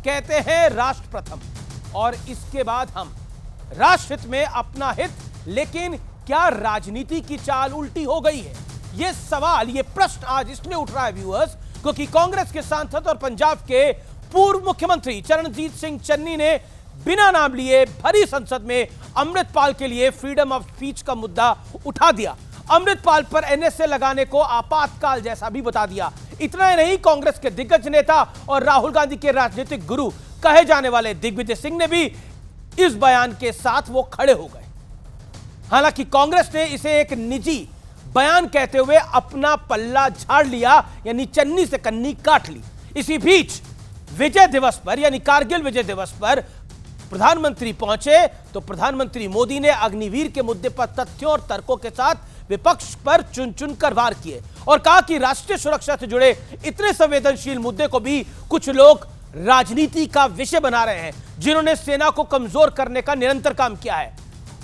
कहते हैं राष्ट्र प्रथम और इसके बाद हम राष्ट्र हित में अपना हित, लेकिन क्या राजनीति की चाल उल्टी हो गई है? यह सवाल, यह प्रश्न आज इसलिए उठ रहा है व्यूअर्स, क्योंकि कांग्रेस के सांसद और पंजाब के पूर्व मुख्यमंत्री चरणजीत सिंह चन्नी ने बिना नाम लिए भरी संसद में अमृतपाल के लिए फ्रीडम ऑफ स्पीच का मुद्दा उठा दिया। अमृतपाल पर एनएसए लगाने को आपातकाल जैसा भी बता दिया। इतना ही नहीं, कांग्रेस के दिग्गज नेता और राहुल गांधी के राजनीतिक गुरु कहे जाने वाले दिग्विजय सिंह ने भी इस बयान के साथ वो खड़े हो गए। हालांकि कांग्रेस ने इसे एक निजी बयान कहते हुए अपना पल्ला झाड़ लिया, यानी चन्नी से कन्नी काट ली। इसी बीच विजय दिवस पर, यानी कारगिल विजय दिवस पर प्रधानमंत्री पहुंचे तो प्रधानमंत्री मोदी ने अग्निवीर के मुद्दे पर तथ्यों और तर्कों के साथ विपक्ष पर चुन चुन कर वार किए और कहा कि राष्ट्रीय सुरक्षा से जुड़े इतने संवेदनशील मुद्दे को भी कुछ लोग राजनीति का विषय बना रहे हैं। जिन्होंने सेना को कमजोर करने का निरंतर काम किया है,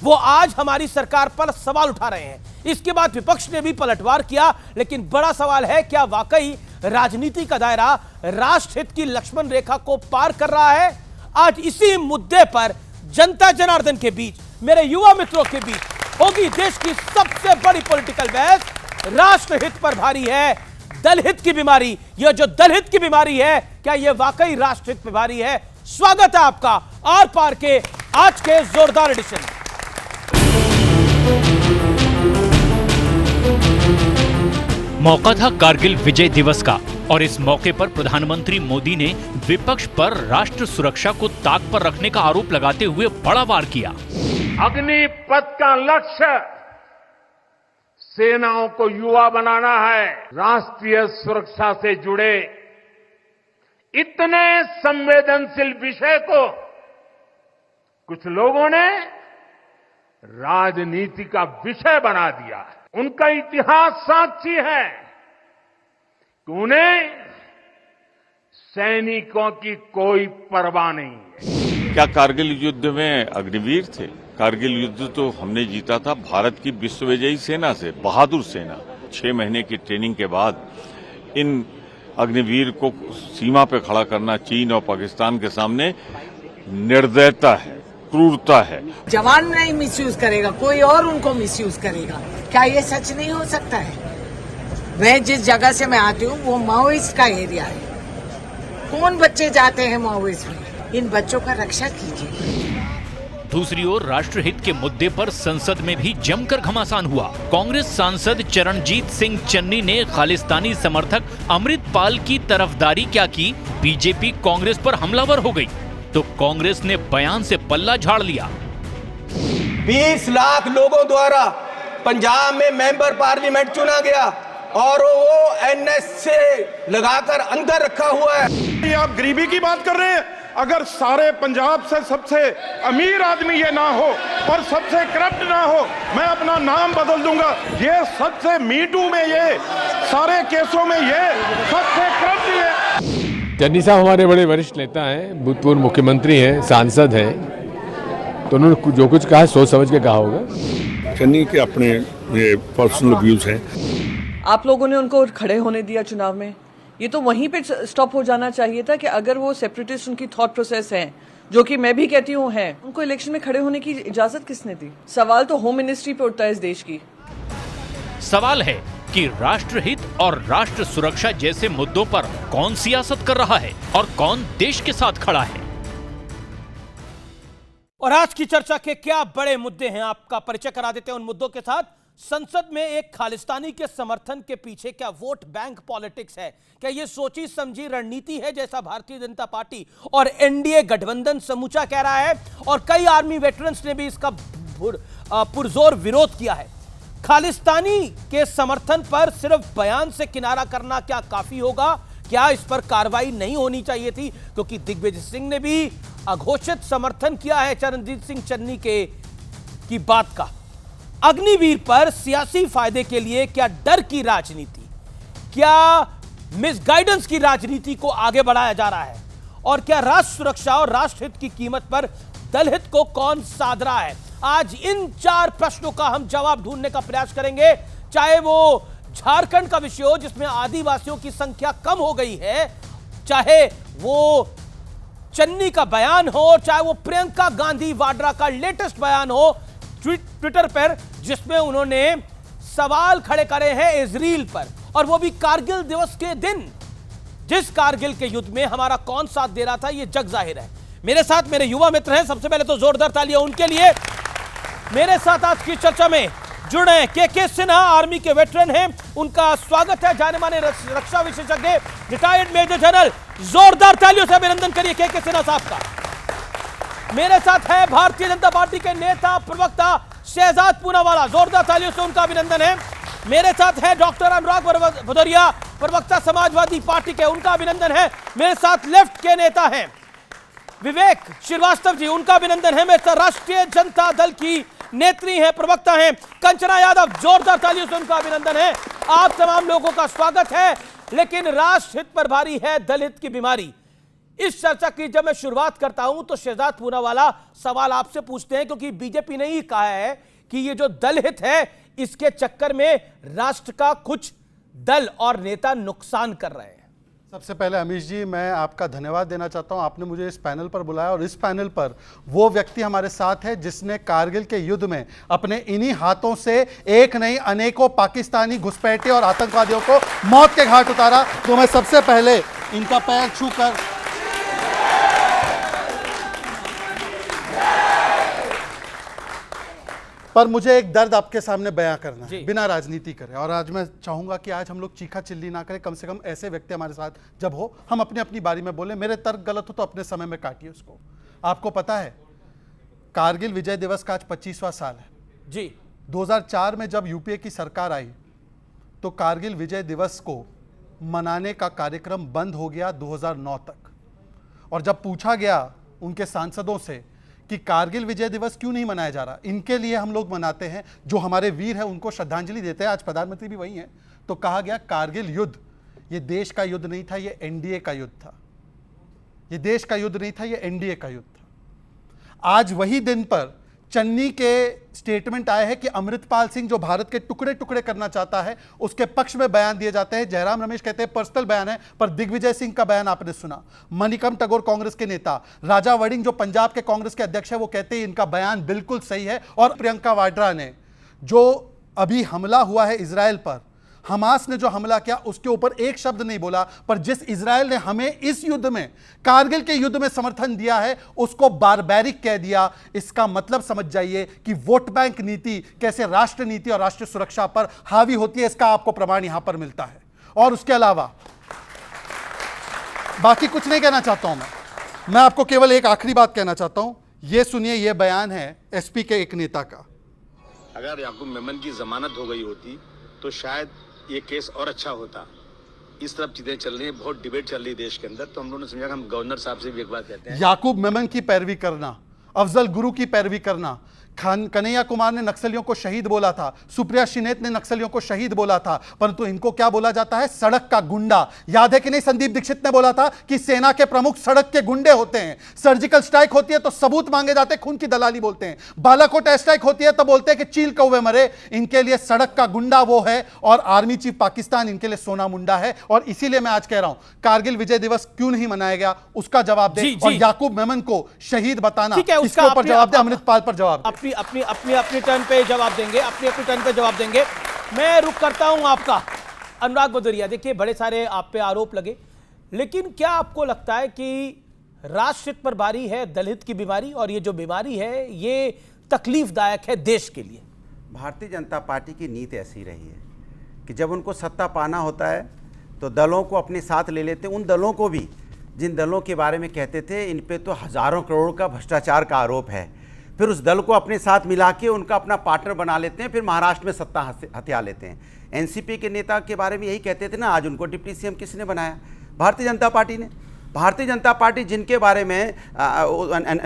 वो आज हमारी सरकार पर सवाल उठा रहे हैं। इसके बाद विपक्ष ने भी पलटवार किया, लेकिन बड़ा सवाल है, क्या वाकई राजनीति का दायरा राष्ट्र हित की लक्ष्मण रेखा को पार कर रहा है? आज इसी मुद्दे पर जनता जनार्दन के बीच, मेरे युवा मित्रों के बीच होगी देश की सबसे बड़ी पॉलिटिकल बहस। राष्ट्र हित पर भारी है दलहित की बीमारी। यह जो दलहित की बीमारी है, क्या यह वाकई राष्ट्र हित पर भारी है? स्वागत है आपका आर पार के आज के जोरदार एडिशन में। मौका था कारगिल विजय दिवस का और इस मौके पर प्रधानमंत्री मोदी ने विपक्ष पर राष्ट्र सुरक्षा को ताक पर रखने का आरोप लगाते हुए बड़ा वार किया। अग्निपथ का लक्ष्य सेनाओं को युवा बनाना है। राष्ट्रीय सुरक्षा से जुड़े इतने संवेदनशील विषय को कुछ लोगों ने राजनीति का विषय बना दिया है। उनका इतिहास साक्षी है कि उन्हें सैनिकों की कोई परवाह नहीं है। क्या कारगिल युद्ध में अग्निवीर थे? कारगिल युद्ध तो हमने जीता था भारत की विश्वविजयी सेना से, बहादुर सेना। 6 महीने की ट्रेनिंग के बाद इन अग्निवीर को सीमा पे खड़ा करना चीन और पाकिस्तान के सामने निर्दयता है, क्रूरता है। जवान नहीं मिसयूज करेगा, कोई और उनको मिसयूज करेगा। क्या ये सच नहीं हो सकता है? मैं जिस जगह से मैं आती हूँ वो माओइस्ट का एरिया है। कौन बच्चे जाते हैं माओइस्ट में? इन बच्चों का रक्षा कीजिए। दूसरी ओर राष्ट्रहित के मुद्दे पर संसद में भी जमकर घमासान हुआ। कांग्रेस सांसद चरणजीत सिंह चन्नी ने खालिस्तानी समर्थक अमृतपाल की तरफदारी क्या की, बीजेपी कांग्रेस पर हमलावर हो गई तो कांग्रेस ने बयान से पल्ला झाड़ लिया। 20 लाख लोगों द्वारा पंजाब में मेंबर पार्लियामेंट चुना गया और वो एनएसए लगाकर अंदर रखा हुआ है। आप गरीबी की बात कर रहे हैं? अगर सारे पंजाब से सबसे अमीर आदमी ये ना हो और सबसे करप्ट ना हो, मैं अपना नाम बदल दूंगा। ये सबसे मीटू में, ये सारे केसों में ये सबसे करप्ट है। चन्नी साहब हमारे बड़े वरिष्ठ नेता हैं, भूतपूर्व मुख्यमंत्री हैं, सांसद हैं, तो उन्होंने जो कुछ कहा सोच समझ के कहा होगा। चन्नी के अपने ये पर्सनल व्यूज हैं। आप लोगों ने उनको खड़े होने दिया चुनाव में, ये तो वहीं पे स्टॉप हो जाना चाहिए था कि अगर वो सेपरेटिस्ट उनकी थॉट प्रोसेस है, जो कि मैं भी कहती हूँ है, उनको इलेक्शन में खड़े होने की इजाजत किसने दी? सवाल तो होम मिनिस्ट्री पे उठता है इस देश की। सवाल है कि राष्ट्रहित और राष्ट्र सुरक्षा जैसे मुद्दों पर कौन सियासत कर रहा है और कौन देश के साथ खड़ा है। और आज की चर्चा के क्या बड़े मुद्दे हैं, आपका परिचय करा देते हैं उन मुद्दों के साथ। संसद में एक खालिस्तानी के समर्थन के पीछे क्या वोट बैंक पॉलिटिक्स है? क्या यह सोची समझी रणनीति है, जैसा भारतीय जनता पार्टी और एनडीए गठबंधन समूचा कह रहा है? और कई आर्मी वेटरन्स ने भी इसका पुरजोर विरोध किया है। खालिस्तानी के समर्थन पर सिर्फ बयान से किनारा करना क्या काफी होगा? क्या इस पर कार्रवाई नहीं होनी चाहिए थी? क्योंकि दिग्विजय सिंह ने भी अघोषित समर्थन किया है चरणजीत सिंह चन्नी की बात का। अग्निवीर पर सियासी फायदे के लिए क्या डर की राजनीति, क्या मिसगाइडेंस की राजनीति को आगे बढ़ाया जा रहा है? और क्या राष्ट्र सुरक्षा और राष्ट्रहित की कीमत पर दलहित को कौन साध रहा है? आज इन 4 प्रश्नों का हम जवाब ढूंढने का प्रयास करेंगे, चाहे वो झारखंड का विषय हो जिसमें आदिवासियों की संख्या कम हो गई है, चाहे वो चन्नी का बयान हो, चाहे वो प्रियंका गांधी वाड्रा का लेटेस्ट बयान हो ट्विटर पर, जिसमें उन्होंने सवाल खड़े करे हैं इजराइल पर, और वो भी कारगिल दिवस के दिन। जिस कारगिल के युद्ध में हमारा कौन साथ दे रहा था, यह जग जाहिर है। मेरे साथ मेरे युवा मित्र हैं, सबसे पहले तो जोरदार तालियां उनके लिए। मेरे साथ आज की चर्चा में जुड़े हैं के सिन्हा, आर्मी के वेटरन हैं, उनका स्वागत है। जाने माने रक्षा विशेषज्ञ, रिटायर्ड मेजर जनरल, जोरदार तालियों से अभिनंदन करिए के सिन्हा साहब का। मेरे साथ है भारतीय जनता पार्टी के नेता प्रवक्ता शहजाद पूनावाला, जोरदार तालियों से उनका अभिनंदन है। मेरे साथ है डॉक्टर अनुराग भदौरिया, प्रवक्ता समाजवादी पार्टी के, उनका अभिनंदन है। मेरे साथ लेफ्ट के नेता हैं विवेक श्रीवास्तव जी, उनका अभिनंदन है। मेरे साथ राष्ट्रीय जनता दल की नेत्री हैं, प्रवक्ता हैं कंचना यादव, जोरदार तालियों से उनका अभिनंदन है। आप तमाम लोगों का स्वागत है। लेकिन राष्ट्र हित पर भारी है दल हित की बीमारी। इस चर्चा की जब मैं शुरुआत करता हूं तो शहजाद पूनावाला सवाल आपसे पूछते हैं, क्योंकि बीजेपी ने ही कहा है कि ये जो दल हित है, इसके चक्कर में राष्ट्र का कुछ दल और नेता नुकसान कर रहे हैं। सबसे पहले अमीश जी, मैं आपका धन्यवाद देना चाहता हूं, आपने मुझे इस पैनल पर बुलाया, और इस पैनल पर वो व्यक्ति हमारे साथ है जिसने कारगिल के युद्ध में अपने इन्हीं हाथों से एक नहीं अनेकों पाकिस्तानी घुसपैठे और आतंकवादियों को मौत के घाट उतारा। तो मैं सबसे पहले इनका पैर छूकर पर मुझे एक दर्द आपके सामने बयां करना है, बिना राजनीति करे। और आज मैं चाहूंगा कि आज हम लोग चीखा चिल्ली ना करें, कम से कम ऐसे व्यक्ति हमारे साथ जब हो, हम अपनी अपनी बारी में बोले। मेरे तर्क गलत हो तो अपने समय में काटिए उसको। आपको पता है कारगिल विजय दिवस का आज 25वां साल है जी। 2004 में जब यूपीए की सरकार आई तो कारगिल विजय दिवस को मनाने का कार्यक्रम बंद हो गया 2009 तक। और जब पूछा गया उनके सांसदों से कि कारगिल विजय दिवस क्यों नहीं मनाया जा रहा, इनके लिए हम लोग मनाते हैं, जो हमारे वीर हैं उनको श्रद्धांजलि देते हैं, आज प्रधानमंत्री भी वही हैं, तो कहा गया कारगिल युद्ध ये देश का युद्ध नहीं था, ये एनडीए का युद्ध था। ये देश का युद्ध नहीं था, ये एनडीए का युद्ध था। आज वही दिन पर चन्नी के स्टेटमेंट आए हैं कि अमृतपाल सिंह जो भारत के टुकड़े टुकड़े करना चाहता है, उसके पक्ष में बयान दिए जाते हैं। जयराम रमेश कहते हैं पर्सनल बयान है, पर दिग्विजय सिंह का बयान आपने सुना। मणिकम टगोर कांग्रेस के नेता, राजा वड़िंग जो पंजाब के कांग्रेस के अध्यक्ष है, वो कहते हैं इनका बयान बिल्कुल सही है। और प्रियंका वाड्रा ने, जो अभी हमला हुआ है इजराइल पर, हमास ने जो हमला किया उसके ऊपर एक शब्द नहीं बोला, पर जिस इजराइल ने हमें इस युद्ध में, कारगिल के युद्ध में समर्थन दिया है, उसको बारबैरिक कह दिया। इसका मतलब समझ जाइए कि वोट बैंक नीति कैसे राष्ट्र नीति और राष्ट्रीय सुरक्षा पर हावी होती है, इसका आपको प्रमाण यहां पर मिलता है। और उसके अलावा बाकी कुछ नहीं कहना चाहता हूं मैं आपको केवल एक आखिरी बात कहना चाहता हूं। यह सुनिए, यह बयान है एसपी के एक नेता का। अगर याकूब मेमन की जमानत हो गई होती तो शायद ये केस और अच्छा होता। इस तरफ चीजें चल रही है, बहुत डिबेट चल रही है देश के अंदर, तो हम लोगों ने समझा कि हम गवर्नर साहब से भी एक बात कहते हैं। याकूब मेमन की पैरवी करना, अफजल गुरु की पैरवी करना, कन्हैया कुमार ने नक्सलियों को शहीद बोला था, सुप्रिया शिनेत ने नक्सलियों को शहीद बोला था, परंतु इनको क्या बोला जाता है? सड़क का गुंडा। याद है कि नहीं, संदीप दीक्षित ने बोला था कि सेना के प्रमुख सड़क के गुंडे होते हैं। सर्जिकल स्ट्राइक होती है तो सबूत मांगे जाते हैं, खून की दलाली बोलते हैं। बालाकोट एयर स्ट्राइक होती है तो बोलते हैं कि चील कौवे मरे। इनके लिए सड़क का गुंडा वो है, और आर्मी चीफ पाकिस्तान इनके लिए सोना मुंडा है। और इसीलिए मैं आज कह रहा हूं, कारगिल विजय दिवस क्यों नहीं मनाया गया, उसका जवाब दे। और याकूब मेमन को शहीद बताना, इसके ऊपर जवाब दे, अमृतपाल पर जवाब दे। अपनी टर्न पे जवाब देंगे, अपनी टर्न पे जवाब देंगे। मैं रुक करता हूं आपका अनुराग भदौरिया। देखिए, बड़े सारे आप पे आरोप लगे, लेकिन क्या आपको लगता है कि राष्ट्रहित पर भारी है दलहित की बीमारी, और ये जो बीमारी है ये तकलीफदायक है देश के लिए? भारतीय जनता पार्टी की नीति ऐसी रही है कि जब उनको सत्ता पाना होता है तो दलों को अपने साथ ले लेते हैं। उन दलों को भी, जिन दलों के बारे में कहते थे इन पे तो हजारों करोड़ का भ्रष्टाचार का आरोप है, फिर उस दल को अपने साथ मिला के उनका अपना पार्टनर बना लेते हैं, फिर महाराष्ट्र में सत्ता हथिया लेते हैं। एनसीपी के नेता के बारे में यही कहते थे ना, आज उनको डिप्टी सीएम किसने बनाया? भारतीय जनता पार्टी ने। भारतीय जनता पार्टी जिनके बारे में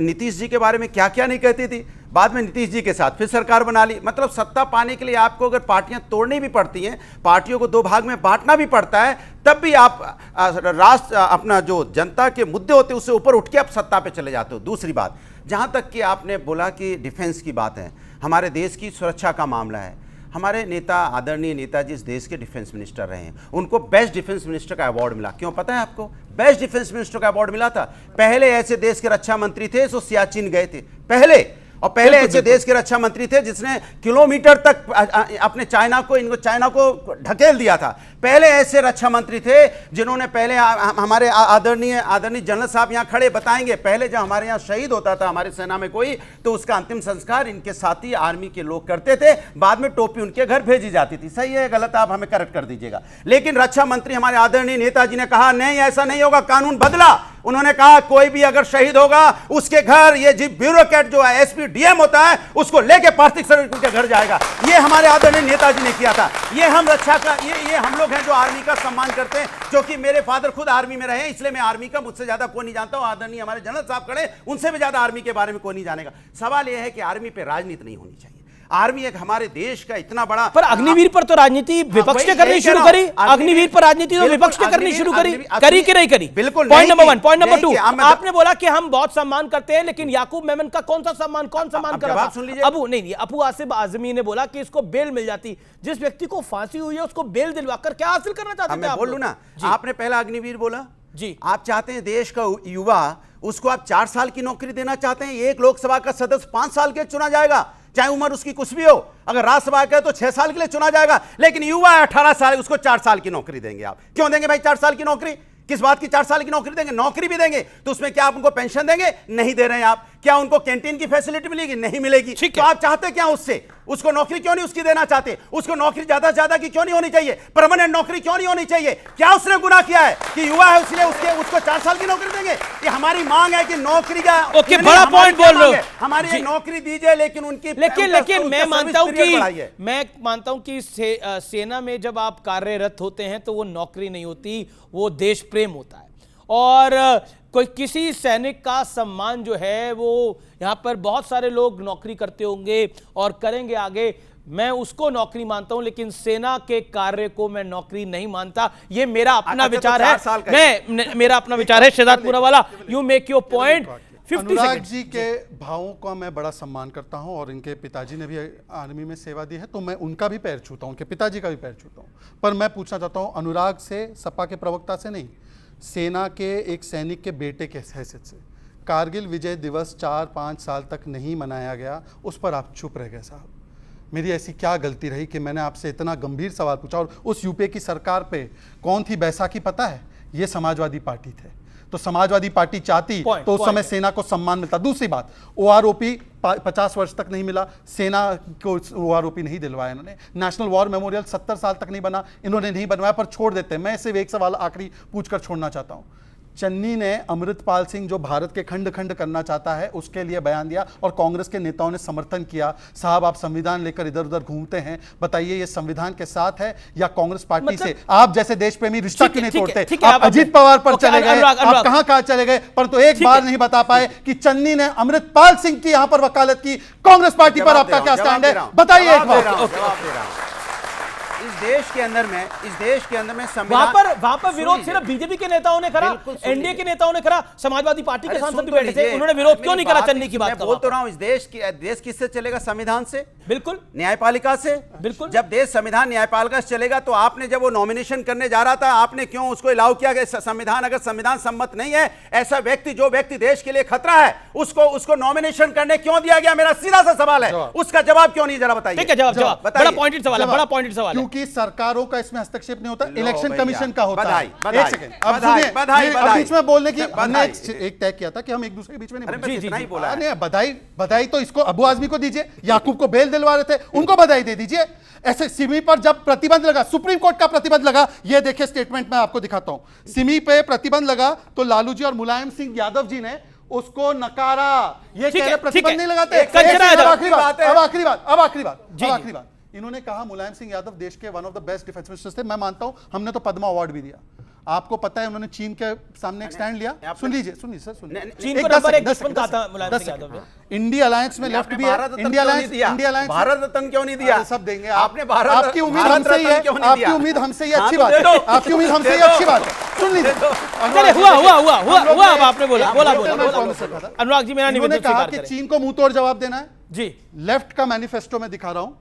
नीतीश जी के बारे में क्या क्या नहीं कहती थी, बाद में नीतीश जी के साथ फिर सरकार बना ली। मतलब सत्ता पाने के लिए आपको अगर पार्टियां तोड़नी भी पड़ती हैं, पार्टियों को दो भाग में बांटना भी पड़ता है, तब भी आप राष्ट्र अपना जो जनता के मुद्दे होते हैं उससे ऊपर उठ के आप सत्ता पे चले जाते हो। दूसरी बात, जहां तक कि आपने बोला कि डिफेंस की बात है, हमारे देश की सुरक्षा का मामला है, हमारे नेता, आदरणीय नेताजी इस देश के डिफेंस मिनिस्टर रहे हैं, उनको बेस्ट डिफेंस मिनिस्टर का अवार्ड मिला। क्यों पता है आपको? बेस्ट डिफेंस मिनिस्टर का अवार्ड मिला था। पहले ऐसे देश के रक्षा मंत्री थे जो सियाचिन गए थे, पहले ऐसे देश के रक्षा मंत्री थे जिसने किलोमीटर तक अपने चाइना को ढकेल दिया था। पहले ऐसे रक्षा मंत्री थे जिन्होंने पहले हमारे आदरणीय जनरल साहब यहाँ खड़े बताएंगे, पहले जब हमारे यहाँ शहीद होता था हमारी सेना में कोई, तो उसका अंतिम संस्कार इनके साथी आर्मी के लोग करते थे, बाद में टोपी उनके घर भेजी जाती थी। सही है गलत, आप हमें करेक्ट कर दीजिएगा। लेकिन रक्षा मंत्री हमारे आदरणीय नेताजी ने कहा नहीं, ऐसा नहीं होगा, कानून बदला। उन्होंने कहा कोई भी अगर शहीद होगा उसके घर ये जी ब्यूरोक्रेट जो है एसपी डीएम होता है उसको लेके पार्थिव शरीर उनके घर जाएगा। ये हमारे आदरणीय नेताजी ने किया था। ये हम रक्षा का ये हम लोग हैं जो आर्मी का सम्मान करते हैं, क्योंकि मेरे फादर खुद आर्मी में रहे हैं, इसलिए मैं आर्मी का मुझसे ज्यादा कोई नहीं जानता हूं। आदरणीय हमारे जनरल साहब खड़े, उनसे भी ज्यादा आर्मी के बारे में कोई नहीं जानेगा। सवाल यह है कि आर्मी पे राजनीति नहीं होनी चाहिए। आर्मी एक हमारे देश का इतना बड़ा, पर अग्निवीर पर तो राजनीति विपक्ष ने करनी शुरू करी। अग्निवीर पर राजनीति तो विपक्ष ने करनी शुरू करी कि नहीं करी? बिल्कुल। Point number 1। पॉइंट नंबर 2, आपने बोला कि हम बहुत सम्मान करते हैं, लेकिन याकूब मेमन का कौन सम्मान कर रहा था? सुन लीजिए। अबू आसिफ आजमी ने बोला कि इसको बेल मिल जाती। जिस व्यक्ति को फांसी हुई है उसको बेल दिलवाकर क्या हासिल करना चाहते थे? मैं बोलूं ना, आपने पहला अग्निवीर बोला जी। आप चाहते हैं देश का युवा, उसको आप 4 साल की नौकरी देना चाहते हैं। एक लोकसभा का सदस्य 5 साल के चुना जाएगा, चाहे उम्र उसकी कुछ भी हो। अगर राज्यसभा का है तो 6 साल के लिए चुना जाएगा, लेकिन युवा है 18 साल, उसको 4 साल की नौकरी देंगे। आप क्यों देंगे भाई 4 साल की नौकरी? किस बात की 4 साल की नौकरी देंगे? नौकरी भी देंगे तो उसमें क्या आप उनको पेंशन देंगे? नहीं दे रहे हैं आप। क्या उनको कैंटीन की फैसिलिटी मिलेगी? नहीं मिलेगी। तो आप चाहते क्या उससे? उसको नौकरी क्यों नहीं उसकी देना चाहते? उसको नौकरी ज्यादा से ज्यादा की क्यों नहीं होनी चाहिए? परमानेंट नौकरी क्यों नहीं होनी चाहिए? क्या उसने गुनाह किया है कि युवा है इसलिए उसको 4 साल की नौकरी देंगे? ये हमारी मांग है कि नौकरी का बड़ा पॉइंट बोल रहे हो, हमारी नौकरी दीजिए, लेकिन उनकी लेकिन मैं मानता हूं कि सेना में जब आप कार्यरत होते हैं तो वो नौकरी नहीं होती, वो देश प्रेम होता है। और कोई किसी सैनिक का सम्मान जो है वो यहां पर बहुत सारे लोग नौकरी करते होंगे और करेंगे आगे, मैं उसको नौकरी मानता हूं, लेकिन सेना के कार्य को मैं नौकरी नहीं मानता। ये मेरा अपना विचार है। मेरा अपना विचार है। शहजादपुरा वाला, you make your point. Anurag ji के भावों का मैं बड़ा सम्मान करता हूं और इनके पिताजी ने भी आर्मी में सेवा दी है, तो मैं उनका भी पैर छूता हूं, उनके पिताजी का भी पैर छूता हूं। पर मैं पूछना चाहता हूं अनुराग से, सपा के प्रवक्ता से नहीं, सेना के एक सैनिक के बेटे के हैसियत से, कारगिल विजय दिवस 4-5 साल तक नहीं मनाया गया, उस पर आप चुप रह गए साहब। मेरी ऐसी क्या गलती रही कि मैंने आपसे इतना गंभीर सवाल पूछा? और उस यूपीए की सरकार पे कौन थी बैसाखी पता है? ये समाजवादी पार्टी थे। तो समाजवादी पार्टी चाहती तो उस समय सेना को सम्मान मिलता। दूसरी बात, ओआरओपी 50 वर्ष तक नहीं मिला, सेना को ओआरओपी नहीं दिलवाया इन्होंने। नेशनल वॉर मेमोरियल 70 साल तक नहीं बना, इन्होंने नहीं बनवाया, पर छोड़ देते। मैं सिर्फ एक सवाल आखिरी पूछकर छोड़ना चाहता हूं। चन्नी ने अमृतपाल सिंह जो भारत के खंड खंड करना चाहता है उसके लिए बयान दिया और कांग्रेस के नेताओं ने समर्थन किया। साहब आप संविधान लेकर इधर उधर घूमते हैं, बताइए ये संविधान के साथ है या कांग्रेस पार्टी से? आप जैसे देश प्रेमी रिश्ता क्यों नहीं तोड़ते? आप अजीत पवार पर चले गए, आप कहां चले गए, परंतु एक बार नहीं बता पाए कि चन्नी ने अमृतपाल सिंह की यहां पर वकालत की। कांग्रेस पार्टी पर आपका क्या स्टैंड है, बताइए एक बार। इस देश के अंदर में संविधान वहां पर विरोध सिर्फ बीजेपी के नेताओं ने करा, एनडीए के नेताओं ने करा, समाजवादी पार्टी के सांसद भी बैठे थे, उन्होंने विरोध क्यों नहीं करा? चन्नी की बात बोल तो रहा हूं, इस देश किससे चलेगा? संविधान से, बिल्कुल, न्यायपालिका से, बिल्कुल। जब देश संविधान न्यायपालिका से चलेगा तो आपने जब वो नॉमिनेशन करने जा रहा था, आपने क्यों उसको अलाउ किया? संविधान अगर संविधान सम्मत नहीं है, ऐसा व्यक्ति जो व्यक्ति देश के लिए खतरा है उसको नॉमिनेशन करने क्यों दिया गया? मेरा सीधा सा सवाल है, उसका जवाब क्यों नहीं? जरा बताइए। ठीक है, जवाब बड़ा पॉइंटेड सवाल है, बड़ा पॉइंटेड सवाल है। क्योंकि सरकारों का इसमें हस्तक्षेप नहीं होता, इलेक्शन कमीशन का होता है। एक सेकंड, अब सुनिए, बीच में बोलने की हमने एक तय किया था कि हम एक दूसरे के बीच में नहीं बोला। बधाई तो इसको अबू आजमी को दीजिए, याकूब को बेल दिलवा रहे थे, उनको बधाई दे दीजिए। ऐसे सिमी पर जब प्रतिबंध लगा, सुप्रीम कोर्ट का प्रतिबंध लगा, ये देखिए स्टेटमेंट मैं आपको दिखाता हूं। सिमी पे प्रतिबंध लगा तो लालू जी और मुलायम सिंह यादव जी ने उसको नकारा। ये कह रहे प्रतिबंध नहीं लगाते। अब आखिरी बात, इन्होंने कहा मुलायम सिंह यादव देश के one of the best defence ministers थे। मैं मानता हूं, हमने तो पद्मा अवार्ड भी दिया। आपको पता है उन्होंने चीन के सामने एक स्टैंड लिया। सुन लीजिए सर, सुनिए। चीन को नंबर 1 दुश्मन कहा था मुलायम सिंह यादव ने। इंडिया अलायंस में लेफ्ट भी है। इंडिया अलायंस भारत रत्न क्यों नहीं दिया? सब देंगे आपने। भारत आपकी उम्मीद हमसे ही है, आपकी उम्मीद हमसे ही अच्छी बात है, आपकी उम्मीद हमसे ही अच्छी बात है। सुन लीजिए, हुआ अब आपने बोला अनुराग जी, मेरा निवेदन कहा कि चीन को मुंह तोड़ जवाब देना है जी। लेफ्ट का मैनिफेस्टो में दिखा रहा हूं,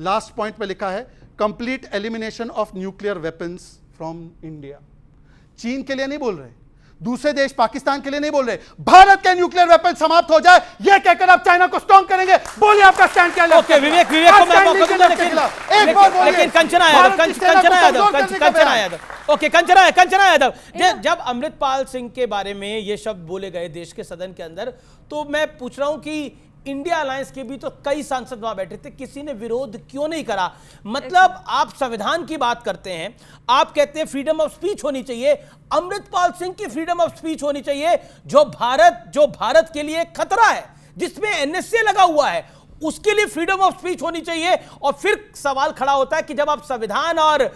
लास्ट पॉइंट पे लिखा है complete elimination of nuclear weapons from India. चीन के लिए नहीं बोल रहे, दूसरे देश पाकिस्तान के लिए नहीं बोल रहे, भारत के न्यूक्लियर वेपन समाप्त हो जाए यह कहकर आप चाइना को स्ट्रॉन्ग करेंगे। बोलिए आपका स्टैंड क्या है? ओके विवेक को मैं मौका दूंगा, लेकिन कंचना यादव ओके कंचना यादव जब अमृतपाल सिंह के बारे में ये शब्द बोले गए देश के सदन के अंदर, तो मैं पूछ रहा हूं कि इंडिया अलायंस के भी तो कई सांसद वहां बैठे थे, किसी ने विरोध क्यों नहीं करा? मतलब आप संविधान की बात करते हैं, आप कहते हैं फ्रीडम ऑफ स्पीच होनी चाहिए, अमृतपाल सिंह की फ्रीडम ऑफ स्पीच होनी चाहिए, जो भारत के लिए खतरा है, जिसमें एनएसए लगा हुआ है, उसके लिए फ्रीडम ऑफ स्पीच होनी चाहिए। और फिर सवाल खड़ा होता है कि जब आप संविधान और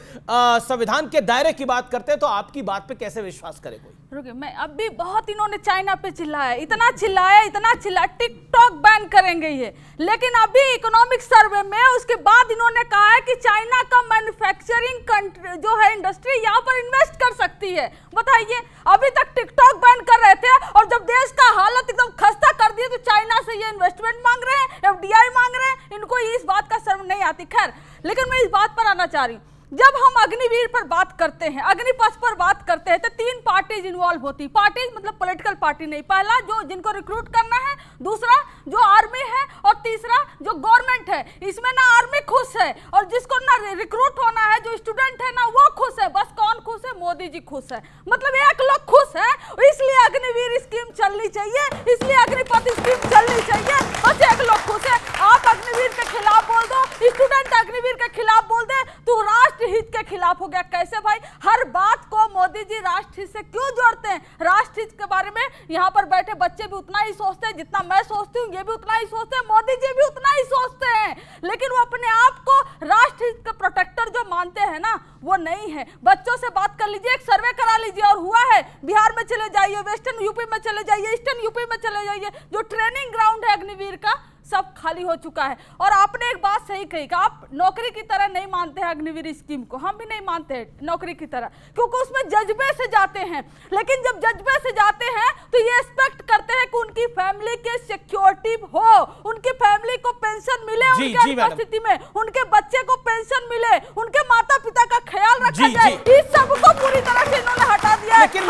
संविधान के दायरे की बात करते हैं तो आपकी बात पे कैसे विश्वास करे कोई? रुकिए, मैं अब भी बहुत इन्होंने चाइना पे चिल्लाया, इतना चिल्लाया, टिकटॉक बैन करेंगे ये, लेकिन अभी इकोनॉमिक सर्वे में उसके बाद इन्होंने कहा है कि चाइना का मैन्युफैक्चरिंग जो है इंडस्ट्री यहाँ पर इन्वेस्ट कर सकती है। बताइए, अभी तक टिकटॉक बैन कर रहे थे और जब देश का हालत एकदम खस्ता कर दिया तो चाइना से ये इन्वेस्टमेंट मांग रहे हैं, एफडीआई मांग रहे हैं, इनको इस बात का शर्म नहीं आती। खैर, लेकिन मैं इस बात पर आना चाह रही हूँ, जब हम अग्निवीर पर बात करते हैं, अग्निपथ पर बात करते हैं, तो 3 पार्टीज इन्वॉल्व होती। पार्टीज मतलब पॉलिटिकल पार्टी नहीं, पहला जो जिनको रिक्रूट करना है, दूसरा जो आर्मी है और तीसरा जो गवर्नमेंट है। इसमें ना आर्मी खुश है और जिसको ना रिक्रूट होना है, जो स्टूडेंट है ना वो खुश है। बस कौन खुश है? मोदी जी खुश है, मतलब एक लोग खुश है, इसलिए अग्निवीर स्कीम चलनी चाहिए, इसलिए अग्निपथ स्कीम चलनी चाहिए, बस एक लोग खुश है। आप अग्निवीर के खिलाफ बोल दो, स्टूडेंट अग्निवीर के खिलाफ बोल दे तो राष्ट्र हित के खिलाफ हो गया। कैसे भाई? हर बात को मोदी जी राष्ट्र हित से क्यों जोड़ते हैं? राष्ट्र हित के बारे में यहाँ पर बैठे बच्चे भी उतना ही सोचते हैं जितना मैं सोचती हूँ, ये भी उतना ही सोचते हैं, मोदी जी भी उतना ही सोचते हैं, लेकिन वो अपने आप को राष्ट्र हित के प्रोटेक्टर जो मानते हैं ना, वो नहीं है। बच्चों से बात कर लीजिए, एक सर्वे करा लीजिए, और हुआ है, बिहार में चले जाइए, वेस्टर्न यूपी में चले जाइए, ईस्टर्न यूपी में चले जाइए, जो ट्रेनिंग ग्राउंड है अग्निवीर का सब खाली हो चुका है। और आपने एक बात सही कही कि आप नौकरी की तरह नहीं मानते हैं अग्निवीर स्कीम को, हम भी नहीं मानते हैं नौकरी की तरह, क्योंकि उसमें जज्बे से जाते हैं। लेकिन जब जज्बे से जाते हैं तो ये एक्सपेक्ट करते हैं कि उनकी फैमिली के सिक्योरिटी हो, उनकी फैमिली को पेंशन मिले, उनके अनुपस्थिति में उनके बच्चे को पेंशन मिले, उनके माता पिता का ख्याल रखा जाए। इस सब को पूरी तरह से इन्होंने हटा दिया। लेकिन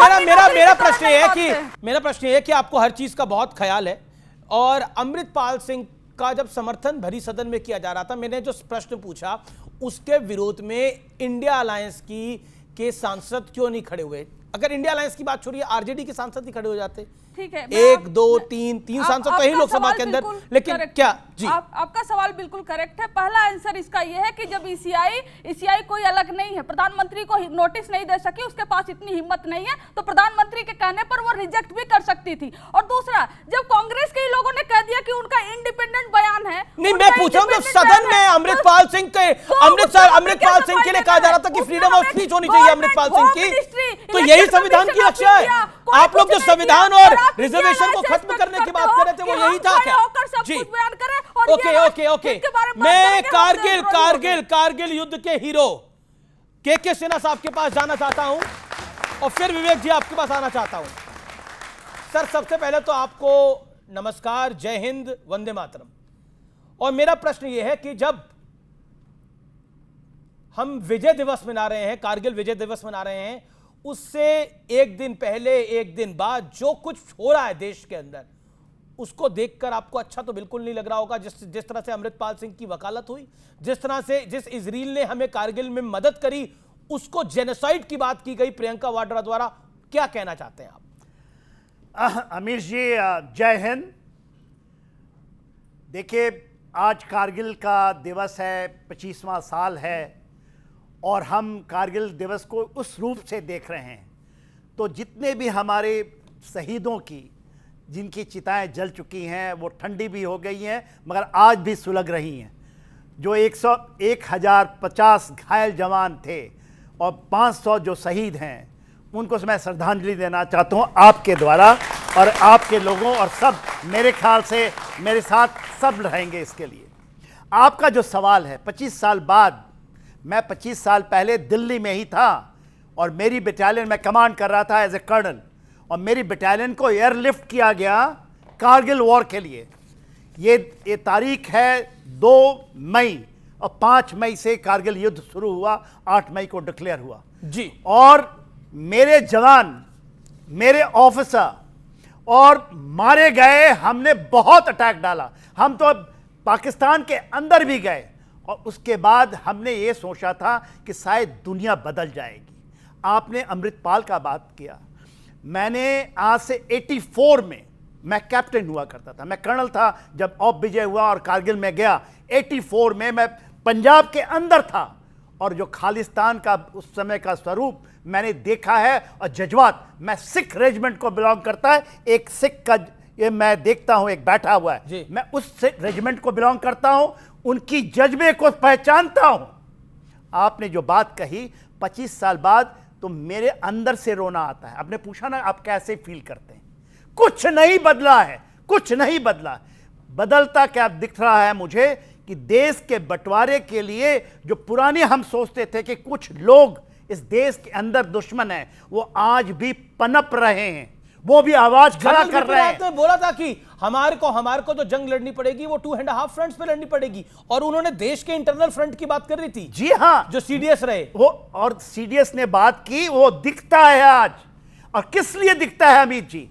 मेरा प्रश्न है कि आपको हर चीज का बहुत ख्याल है, और अमृतपाल सिंह का जब समर्थन भरी सदन में किया जा रहा था, मैंने जो प्रश्न पूछा उसके विरोध में इंडिया अलायंस के सांसद क्यों नहीं खड़े हुए? अगर इंडिया अलायंस की बात छोड़िए, आरजेडी के सांसद ही खड़े हो जाते। ठीक है, 1 2 3 सांसद तो ही लोकसभा के अंदर, लेकिन क्या जी आपका सवाल बिल्कुल करेक्ट है। पहला आंसर इसका यह है कि जब ईसीआई कोई अलग नहीं है, प्रधानमंत्री को नोटिस नहीं दे सकी, उसके पास इतनी हिम्मत नहीं है, तो प्रधानमंत्री के कहने पर वो रिजेक्ट भी कर सकती थी। और दूसरा, जब कांग्रेस के लोगों ने कह दिया कि उनका इंडिपेंडेंट बयान है, नहीं मैं पूछ रहा हूं, जब सदन में अमृतपाल सिंह के लिए कहा जा रहा था कि फ्रीडम ऑफ स्पीच होनी चाहिए अमृतपाल सिंह की, तो यही संविधान की रक्षा है। आप लोग जो संविधान और रिजर्वेशन को खत्म करने की बात कर रहे थे वो यही था क्या? जी ओके मैं कारगिल युद्ध के हीरो के सिन्हा साहब के पास जाना चाहता हूं और फिर विवेक जी आपके पास आना चाहता हूं। सर, सबसे पहले तो आपको नमस्कार, जय हिंद, वंदे मातरम। और मेरा प्रश्न यह है कि जब हम विजय दिवस मना रहे हैं, कारगिल विजय दिवस मना रहे हैं, उससे एक दिन पहले, एक दिन बाद जो कुछ हो रहा है देश के अंदर, उसको देखकर आपको अच्छा तो बिल्कुल नहीं लग रहा होगा। जिस तरह से अमृतपाल सिंह की वकालत हुई, जिस इजराइल ने हमें कारगिल में मदद करी, उसको जेनोसाइड की बात की गई प्रियंका वाड्रा द्वारा, क्या कहना चाहते हैं आप? अमीर जी, जय हिंद। देखिए, आज कारगिल का दिवस है, 25वां साल है, और हम कारगिल दिवस को उस रूप से देख रहे हैं। तो जितने भी हमारे शहीदों की, जिनकी चिताएं जल चुकी हैं, वो ठंडी भी हो गई हैं मगर आज भी सुलग रही हैं, जो 1050 घायल जवान थे और 500 जो शहीद हैं, उनको मैं श्रद्धांजलि देना चाहता हूँ आपके द्वारा, और आपके लोगों और सब मेरे ख्याल से मेरे साथ सब रहेंगे इसके लिए। आपका जो सवाल है, 25 साल बाद, मैं 25 साल पहले दिल्ली में ही था और मेरी बटालियन में कमांड कर रहा था एज ए कर्नल, और मेरी बटालियन को एयरलिफ्ट किया गया कारगिल वॉर के लिए। ये तारीख है 2 मई और 5 मई से कारगिल युद्ध शुरू हुआ, 8 मई को डिक्लेयर हुआ जी। और मेरे जवान, मेरे ऑफिसर और मारे गए। हमने बहुत अटैक डाला, हम तो पाकिस्तान के अंदर भी गए और उसके बाद हमने ये सोचा था कि शायद दुनिया बदल जाएगी। आपने अमृतपाल का बात किया, मैंने आज से 84 में मैं कैप्टन हुआ करता था, मैं कर्नल था जब ऑफ विजय हुआ और कारगिल में गया। 84 में मैं पंजाब के अंदर था और जो खालिस्तान का उस समय का स्वरूप मैंने देखा है और जज्बात, मैं सिख रेजिमेंट को बिलोंग करता है, एक सिख का ये मैं देखता हूं, एक बैठा हुआ है, मैं उस रेजिमेंट को बिलोंग करता हूं, उनकी जज्बे को पहचानता हूं। आपने जो बात कही 25 साल बाद, तो मेरे अंदर से रोना आता है। आपने पूछा ना आप कैसे फील करते हैं, कुछ नहीं बदला है, कुछ नहीं बदला। बदलता क्या दिख रहा है मुझे कि देश के बंटवारे के लिए जो पुराने हम सोचते थे कि कुछ लोग इस देश के अंदर दुश्मन हैं, वो आज भी पनप रहे हैं, वो भी आवाज खड़ा कर रहे हैं। आपने बोला था कि हमारे को जो जंग लड़नी पड़ेगी वो 2.5 फ्रंट्स पे लड़नी पड़ेगी, और उन्होंने देश के इंटरनल फ्रंट की बात कर रही थी। जी हाँ, जो सीडीएस रहे वो, और सीडीएस ने बात की, वो दिखता है आज। और किस लिए दिखता है अमित जी?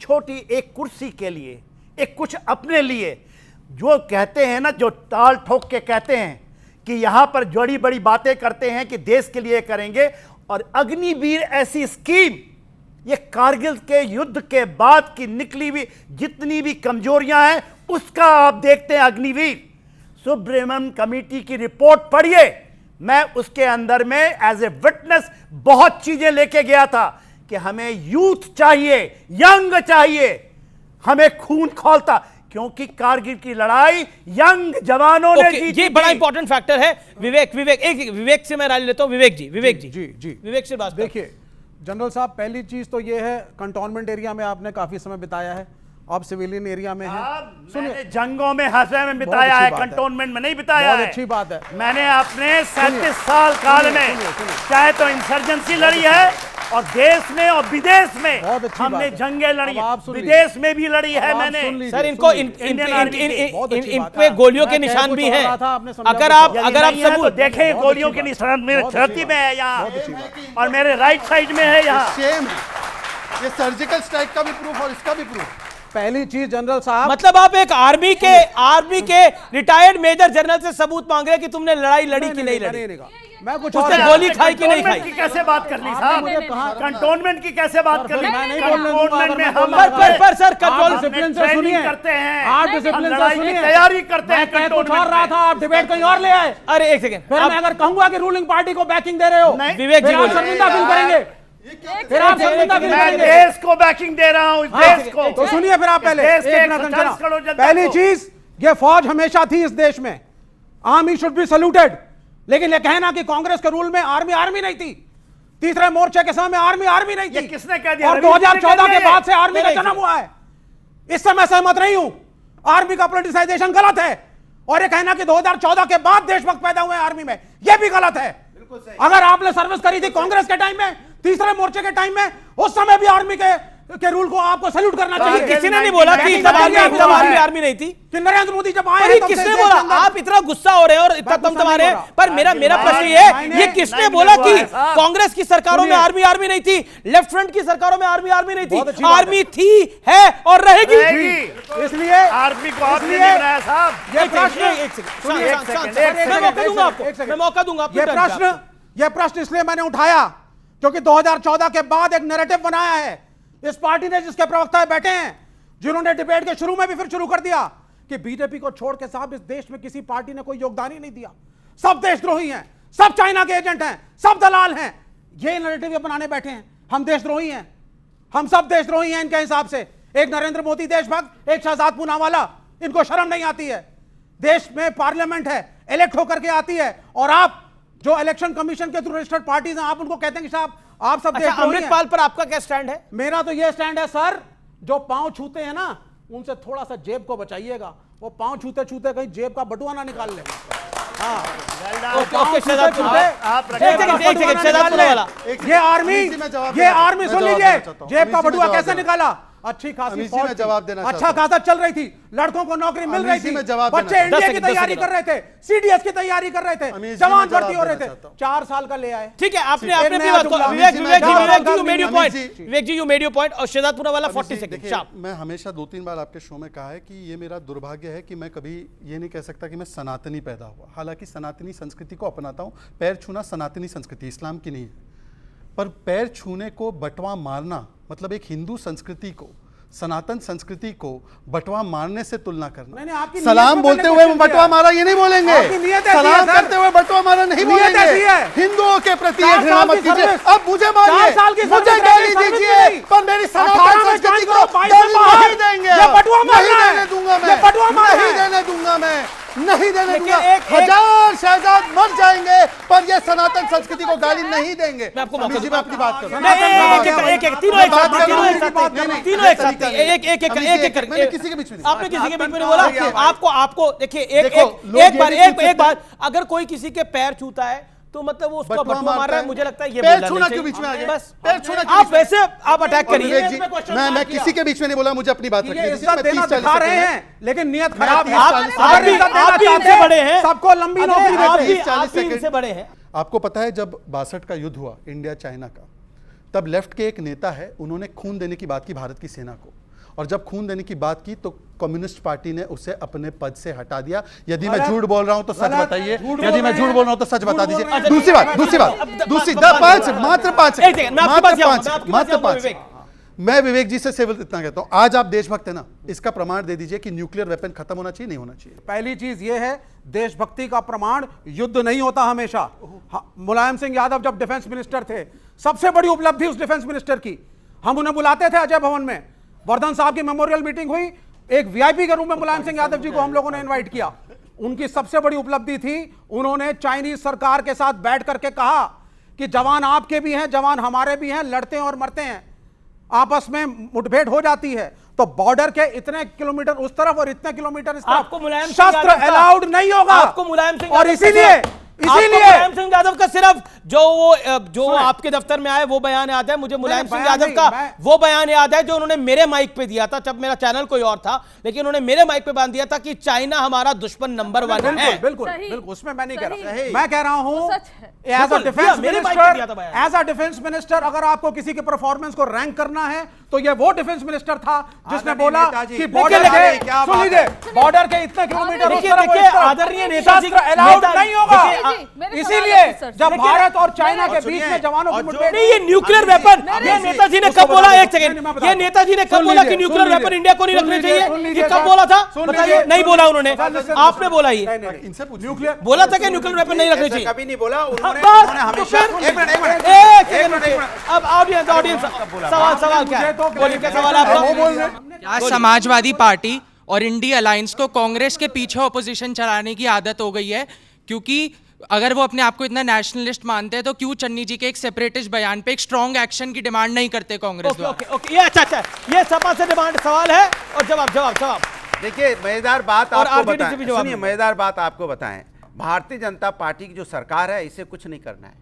छोटी एक कुर्सी के लिए, एक कुछ अपने लिए। जो कहते हैं ना, जो ताल ठोक के कहते हैं कि यहां पर बड़ी बड़ी बातें करते हैं कि देश के लिए करेंगे, और अग्निवीर ऐसी स्कीम, ये कारगिल के युद्ध के बाद की निकली हुई जितनी भी कमजोरियां हैं उसका आप देखते हैं। अग्निवीर सुब्रमण्यम कमेटी की रिपोर्ट पढ़िए, मैं उसके अंदर में एज ए विटनेस बहुत चीजें लेके गया था कि हमें यूथ चाहिए, यंग चाहिए, हमें खून खौलता, क्योंकि कारगिल की लड़ाई यंग जवानों ने जीती। ये बड़ा इंपॉर्टेंट फैक्टर है। विवेक से मैं राय लेता हूं। विवेक जी विवेक से बात। देखिए जनरल साहब, पहली चीज तो ये है, कंटोनमेंट एरिया में आपने काफी समय बिताया है, अब सिविलियन एरिया में है। सुनिए, जंगों में हंसे में बिताया है, कंटोनमेंट में नहीं बिताया है। बहुत अच्छी बात है। मैंने अपने 37 साल काल में चाहे तो इंसर्जेंसी लड़ी है, और देश में और विदेश में हमने जंगें लड़ी, विदेश में भी लड़ी है मैंने। सर, इनको इन पे गोलियों के निशान भी हैं। अगर आप सबूत देखें, गोलियों के निशान मेरे छाती में है यहाँ, और मेरे राइट साइड में है यहाँ। ये सर्जिकल स्ट्राइक का भी प्रूफ और इसका भी प्रूफ। पहली चीज जनरल साहब, मतलब आप एक आर्मी के रिटायर्ड मेजर जनरल से सबूत मांग रहे हैं कि तुमने लड़ाई लड़ी कि नहीं लड़ी, मैं कुछ उसने गोली खाई कि नहीं खाई। की कैसे बात कर ली साहब? कंटोनमेंट की कैसे बात कर ली? मैं नहीं बोल कंटोनमेंट में हम पर सर कंट्रोल डिसिप्लिन से सुनिए, करते हैं, आप डिसिप्लिन से सुनिए, तैयारी करते हैं। मैं कुछ और रहा था, आप डिबेट कहीं और ले आए। अरे एक सेकंड, फिर मैं अगर कहूंगा कि रूलिंग पार्टी को बैकिंग दे रहे हो, विवेक जी शर्मिंदा फील करेंगे, फिर आप शर्मिंदा फील करेंगे। देश को बैकिंग दे रहा हूं, देश को। तो सुनिए फिर आप पहले, पहली चीज, ये फौज हमेशा थी इस देश में, आर्मी शुड बी सल्यूटेड। लेकिन ये कहना कि कांग्रेस के रूल में आर्मी नहीं थी, तीसरे मोर्चे के समय आर्मी नहीं थी, किसने कह दिया? और 2014 के बाद से आर्मी का जन्म हुआ है, इससे मैं सहमत नहीं हूं। आर्मी का पॉलिटिसाइजेशन गलत है, और ये कहना कि 2014 के बाद देशभक्त पैदा हुए आर्मी में, यह भी गलत है। अगर आपने सर्विस करी थी कांग्रेस के टाइम में, तीसरे मोर्चे के टाइम में, उस समय भी आर्मी के रूल को आपको सैल्यूट करना चाहिए। किसी ने नहीं बोला कि तब आर्मी नहीं थी, कि नरेंद्र मोदी जब आए, किसने बोला? आप इतना गुस्सा हो रहे हैं और इतना तमतमा रहे हैं, पर मेरा प्रश्न ये है, ये किसने बोला कि कांग्रेस की सरकारों में आर्मी नहीं थी, लेफ्ट फ्रंट की सरकारों में आर्मी नहीं थी? आर्मी थी, है और रहेगी। इसलिए आर्मी को आपने नहीं बनाया साहब। ये प्रश्न मैं मौका दूंगा आपको, मैं मौका दूंगा आपको। यह प्रश्न इसलिए मैंने उठाया क्योंकि 2014 के बाद एक नैरेटिव बनाया है इस पार्टी ने, जिसके प्रवक्ता बैठे हैं, जिन्होंने डिबेट के शुरू में भी फिर शुरू कर दिया कि बीजेपी को छोड़ के साहब इस देश में किसी पार्टी ने कोई योगदान ही नहीं दिया, सब देशद्रोही हैं, सब चाइना के एजेंट हैं, सब दलाल हैं। ये नैरेटिव बनाने बैठे हैं, हम देशद्रोही हैं, हम सब देशद्रोही हैं इनके हिसाब से। एक नरेंद्र मोदी देशभक्त, एक शहजाद पूनावाला, इनको शर्म नहीं आती है। देश में पार्लियामेंट है, इलेक्ट होकर के आती है, और आप जो इलेक्शन कमीशन के थ्रू रजिस्टर्ड पार्टीज हैं, आप उनको कहते हैं कि साहब आप सब अच्छा, अमृतपाल पर आपका क्या स्टैंड है? मेरा तो ये स्टैंड है सर, जो पांव छूते हैं ना, उनसे थोड़ा सा जेब को बचाइएगा, वो पांव छूते छूते कहीं जेब का बटुआ ना निकाल ले। ये आर्मी सुन लीजिए, जेब का बटुआ कैसे निकाला? अच्छी खासी अमीर जी, फौज मैं थी, जवाब देना अच्छा चाहता खासा चल रही थी, लड़कों को नौकरी मिल अमीर रही जी, थी, मैं जवाब बच्चे देना इंडिया की चाहता हूं। तैयारी कर रहे थे, सीडीएस की तैयारी कर रहे थे, अमीर जी, जवान मैं जवाब भर्ती हो रहे देना थे, चाहता हूं। 4 साल का ले आए। ठीक है, आपने एक आपने नया अपनी बात को जुमला। विवेक अमीर जी, जी, you made your अमीर point। Ji. Vivek ji, you made your point और शहजादपुरा वाला अमित 40 जी, सेकंड देखिए, शाप। मैं हमेशा 2-3 बार आपके शो में कहा है कि ये मेरा दुर्भाग्य है कि मैं कभी ये नहीं कह सकता कि मैं सनातनी पैदा हुआ, हालांकि सनातनी संस्कृति को अपनाता हूँ। पैर छूना सनातनी संस्कृति, इस्लाम की नहीं है, पर पैर छूने को बंटवा मारना, मतलब एक हिंदू संस्कृति को, सनातन संस्कृति को बंटवा मारने से तुलना करना। सलाम बोलते हुए बंटवा मारा ये नहीं बोलेंगे, सलाम करते हुए बंटवा मारा नहीं बोलेंगे। हिंदुओं के प्रति घृणा मत कीजिए। अब मुझे मानिए, मुझे गाली दीजिए, पर मेरी सनातन संस्कृति को गाली नहीं देंगे, नहीं देने दूंगा मैं, नहीं देने दूंगा मैं, नहीं देने दूंगा। 1000 शहजाद मर जाएंगे पर ये सनातन संस्कृति को गाली नहीं देंगे। मैं आपको मौका दूंगा, अपनी बात करूं। मैंने किसी के बीच में, आपने किसी के बीच में नहीं बोला। आपको देखिए, एक बार अगर कोई किसी के पैर छूता है तो मतलब वो उसको बटवा मार रहा है, मुझे लगता है ये पैर छूना क्यों बीच में आ गया? बस पैर छूना आप वैसे आप अटैक करिए। मैं किसी के बीच में नहीं बोला, मुझे अपनी बात रखनी दीजिए। मैं 30-40 दिखा रहे हैं लेकिन नियत खराब है। आप भी इनसे बड़े हैं, सबको लंबी नौकरी आप भी इनसे बड़े हैं। आपको पता है जब 62 का युद्ध हुआ इंडिया चाइना का, तब लेफ्ट के एक नेता है, उन्होंने खून देने की बात की भारत की सेना को, और जब खून देने की बात की तो कम्युनिस्ट पार्टी ने उसे अपने पद से हटा दिया। यदि मैं झूठ बोल रहा हूं तो सच बताइए, यदि मैं झूठ बोल रहा हूं तो सच बता दीजिए। दूसरी बात मात्र 5 मैं विवेक जी से सिर्फ इतना कहता हूं, आज आप देशभक्त है ना, इसका प्रमाण दे दीजिए कि न्यूक्लियर वेपन खत्म होना चाहिए, नहीं होना चाहिए। पहली चीज यह है, देशभक्ति का प्रमाण युद्ध नहीं होता हमेशा। मुलायम सिंह यादव जब डिफेंस मिनिस्टर थे, सबसे बड़ी उपलब्धि उस डिफेंस मिनिस्टर की, हम उन्हें बुलाते थे अजय भवन में, वर्धन साहब की मेमोरियल मीटिंग हुई, एक वीआईपी के रूप में मुलायम सिंह यादव जी को हम लोगों ने इनवाइट किया। उनकी सबसे बड़ी उपलब्धि थी, उन्होंने चाइनीज सरकार के साथ बैठ करके कहा कि जवान आपके भी हैं, जवान हमारे भी हैं, लड़ते हैं और मरते हैं, आपस में मुठभेड़ हो जाती है तो बॉर्डर के इतने किलोमीटर उस तरफ और इतने किलोमीटर इस तरफ आपको मुलायम शस्त्र अलाउड नहीं होगा। आपको मुलायम सिंह और इसीलिए मुलायम सिंह यादव का सिर्फ जो आपके दफ्तर में आए वो बयान याद है मुझे। मुलायम सिंह यादव का वो बयान याद है जो उन्होंने मेरे माइक पे दिया था, जब मेरा चैनल कोई और था, लेकिन उन्होंने मेरे माइक पे बयान दिया था कि चाइना हमारा दुश्मन नंबर 1 है। बिल्कुल, उसमें मैं नहीं कह रहा, मैं कह रहा हूं एज अ डिफेंस मिनिस्टर अगर आपको किसी के परफॉर्मेंस को रैंक करना है तो ये वो डिफेंस मिनिस्टर था जिसने बोला कि बॉर्डर के इतने किलोमीटर आदरणीय नेताजी अलाउड नहीं होगा। इसीलिए जब भारत और चाइना के बीच में जवानों की मुठभेड़, नहीं ये न्यूक्लियर वेपन, ये नेताजी ने कब बोला? एक सेकंड, ये नेताजी ने कब बोला कि न्यूक्लियर वेपन इंडिया को नहीं रखने चाहिए? ये कब बोला था बताइए? नहीं बोला उन्होंने, आपने बोला ये न्यूक्लियर बोला था कि न्यूक्लियर वेपन नहीं रखने चाहिए? कभी नहीं बोला उन्होंने हमेशा। अब ऑडियंस सवाल क्या है? बोलिए क्या सवाल आपका? समाजवादी पार्टी और इंडिया अलायंस को कांग्रेस के पीछे ऑपोजिशन चलाने की आदत हो गई है, क्योंकि अगर वो अपने आप को इतना नेशनलिस्ट मानते हैं तो क्यों चन्नी जी के एक सेपरेटिस्ट बयान पे एक स्ट्रॉन्ग एक्शन की डिमांड नहीं करते कांग्रेस द्वारा? ओके, ये अच्छा ये सपा से डिमांड सवाल है और जवाब देखिए मजेदार बात आपको बताएं, सुनिए मजेदार बात आपको बताएं, भारतीय जनता पार्टी की जो सरकार है इसे कुछ नहीं करना है।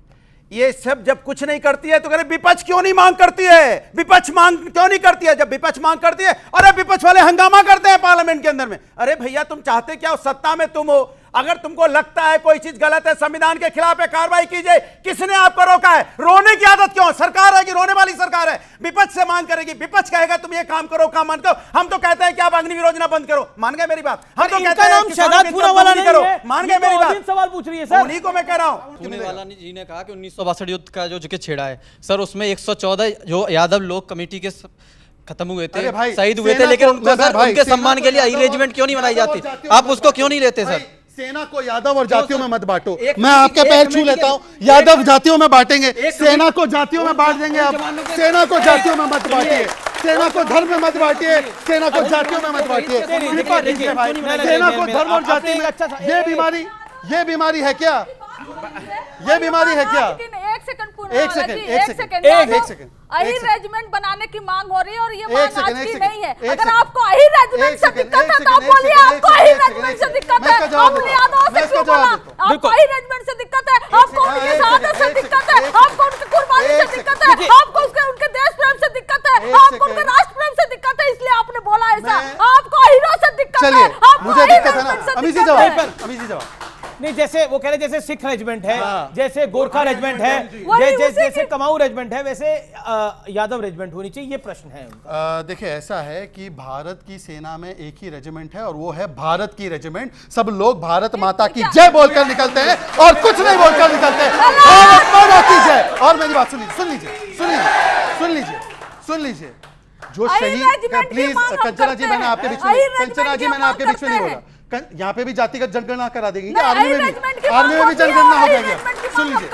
ये सब जब कुछ नहीं करती है तो कह रहे विपक्ष क्यों नहीं मांग करती है, विपक्ष मांग क्यों नहीं करती है? जब विपक्ष मांग करती है, अरे विपक्ष वाले हंगामा करते हैं पार्लियामेंट के अंदर में। अरे भैया तुम चाहते क्या हो? सत्ता में तुम हो, अगर तुमको लगता है कोई चीज गलत है, संविधान के खिलाफ है, कार्रवाई कीजिए। किसने आपको रोका है? रोने की आदत क्यों? सरकार है कि रोने वाली सरकार है? विपक्ष से मांग करेगी, विपक्ष कहेगा तुम ये काम करो, काम मान करो। हम तो कहते हैं कि आप अग्निवीर योजना बंद करो, मान गए मेरी बात? हम तो कहते हैं शहजादपुरा वाला नहीं करो, मान गए मेरी बात? सवाल पूछ रही है सर, उन्हीं को मैं कह रहा हूं। पुणे वाला जी ने कहा कि 1962 युद्ध का जो छेड़ा है सर, उसमें 114 जो यादव लोक कमेटी के खत्म हुए थे, शहीद हुए थे, लेकिन उनको सर उनके सम्मान के लिए आई रेजिमेंट क्यों नहीं बनाई जाती? आप उसको क्यों नहीं लेते सर? सेना को यादव और जातियों में मत बांटो। मैं आपके पैर छू लेता हूं, यादव जातियों में बांटेंगे, सेना को जातियों में बांट देंगे। आप सेना को जातियों में मत बांटिए, सेना को धर्म में मत बांटिए, सेना को जातियों में मत बांटिए। सेना को धर्म और जाति में ये बीमारी है क्या? ये बीमारी है क्या? एक सेकंड अही रेजिमेंट बनाने की मांग हो रही है और ये मांग आज की नहीं है। अगर आपको अही रेजिमेंट से दिक्कत है तो आप बोलिए आपको अही रेजिमेंट से दिक्कत है। आपने यादव से क्यों बोला? आपको अही रेजिमेंट से दिक्कत है, आपको उनकी शहादत से दिक्कत है, आपको उनकी कुर्बानी से दिक्कत है, आपको उनके देश प्रेम से दिक्कत है, आपको उनके राष्ट्र प्रेम से दिक्कत है। चलिए, मुझे दिक्कत है ना, अमीर जी जवाब। नहीं, जैसे वो कह रहे जैसे सिख रेजिमेंट है, जैसे गोरखा रेजिमेंट है, जैसे कमाऊ रेजिमेंट है, वैसे यादव रेजिमेंट होनी चाहिए, ये प्रश्न है। देखिए, ऐसा है कि भारत की सेना में एक ही रेजिमेंट है और वो है भारत की रेजिमेंट। सब लोग भारत माता की जय बोलकर निकलते हैं और कुछ नहीं बोलकर निकलते। भारत माता की जय। और मेरी बात सुन लीजिए, जो शहीद, प्लीज कंचना जी, मैंने आपके बीच में नहीं बोला। यहाँ पे भी जातिगत जनगणना करा देंगे, आर्मी में भी जनगणना हो जाएगी। सुन लीजिए,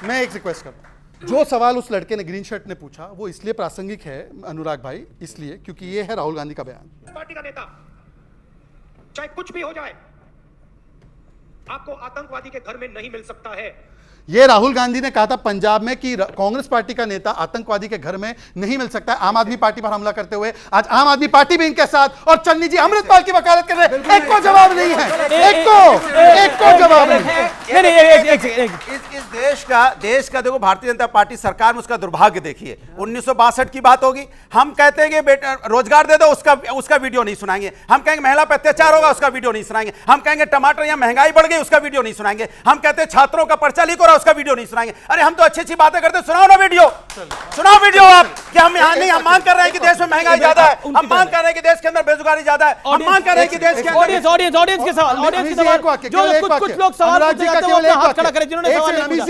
मैं एक रिक्वेस्ट करता हूँ। जो सवाल उस लड़के ने, ग्रीन शर्ट ने पूछा, वो इसलिए प्रासंगिक है अनुराग भाई, इसलिए क्योंकि ये है राहुल गांधी का बयान। पार्टी का नेता चाहे कुछ भी हो जाए, आपको आतंकवादी के घर में नहीं मिल सकता है। ये राहुल गांधी ने कहा था पंजाब में कि कांग्रेस पार्टी का नेता आतंकवादी के घर में नहीं मिल सकता है, आम आदमी पार्टी पर हमला करते हुए। आज आम आदमी पार्टी भी इनके साथ, और चन्नी जी अमृतपाल की वकालत कर रहे हैं। एक को जवाब नहीं है, एक को जवाब नहीं। इस देश का देखो, भारतीय जनता पार्टी सरकार में उसका दुर्भाग्य देखिए। 1962 की बात होगी, हम कहते हैं कि बेटा रोजगार दे दो, उसका वीडियो नहीं सुनाएंगे। हम कहेंगे महिला पर अत्याचार होगा, उसका वीडियो नहीं सुनाएंगे। हम कहेंगे टमाटर या महंगाई बढ़ गई, उसका वीडियो नहीं सुनाएंगे। हम कहते हैं छात्रों का पर्चा लीक, उसका वीडियो नहीं सुनाएंगे। अरे हम तो अच्छी अच्छी बातें करते, सुनाओ ना वीडियो, सुनाओ वीडियो आप। कि हम यहाँ नहीं, हम मांग कर रहे हैं कि देश में महंगाई ज्यादा है, हम मांग कर रहे हैं कि देश के अंदर बेरोजगारी ज्यादा है, हम मांग कर रहे हैं कि देश के अंदर ऑडियंस के सवाल, जो कुछ लोग सवाल पूछते हैं वो अपना हाथ खड़ा करें, जिन्होंने सवाल नहीं पूछा।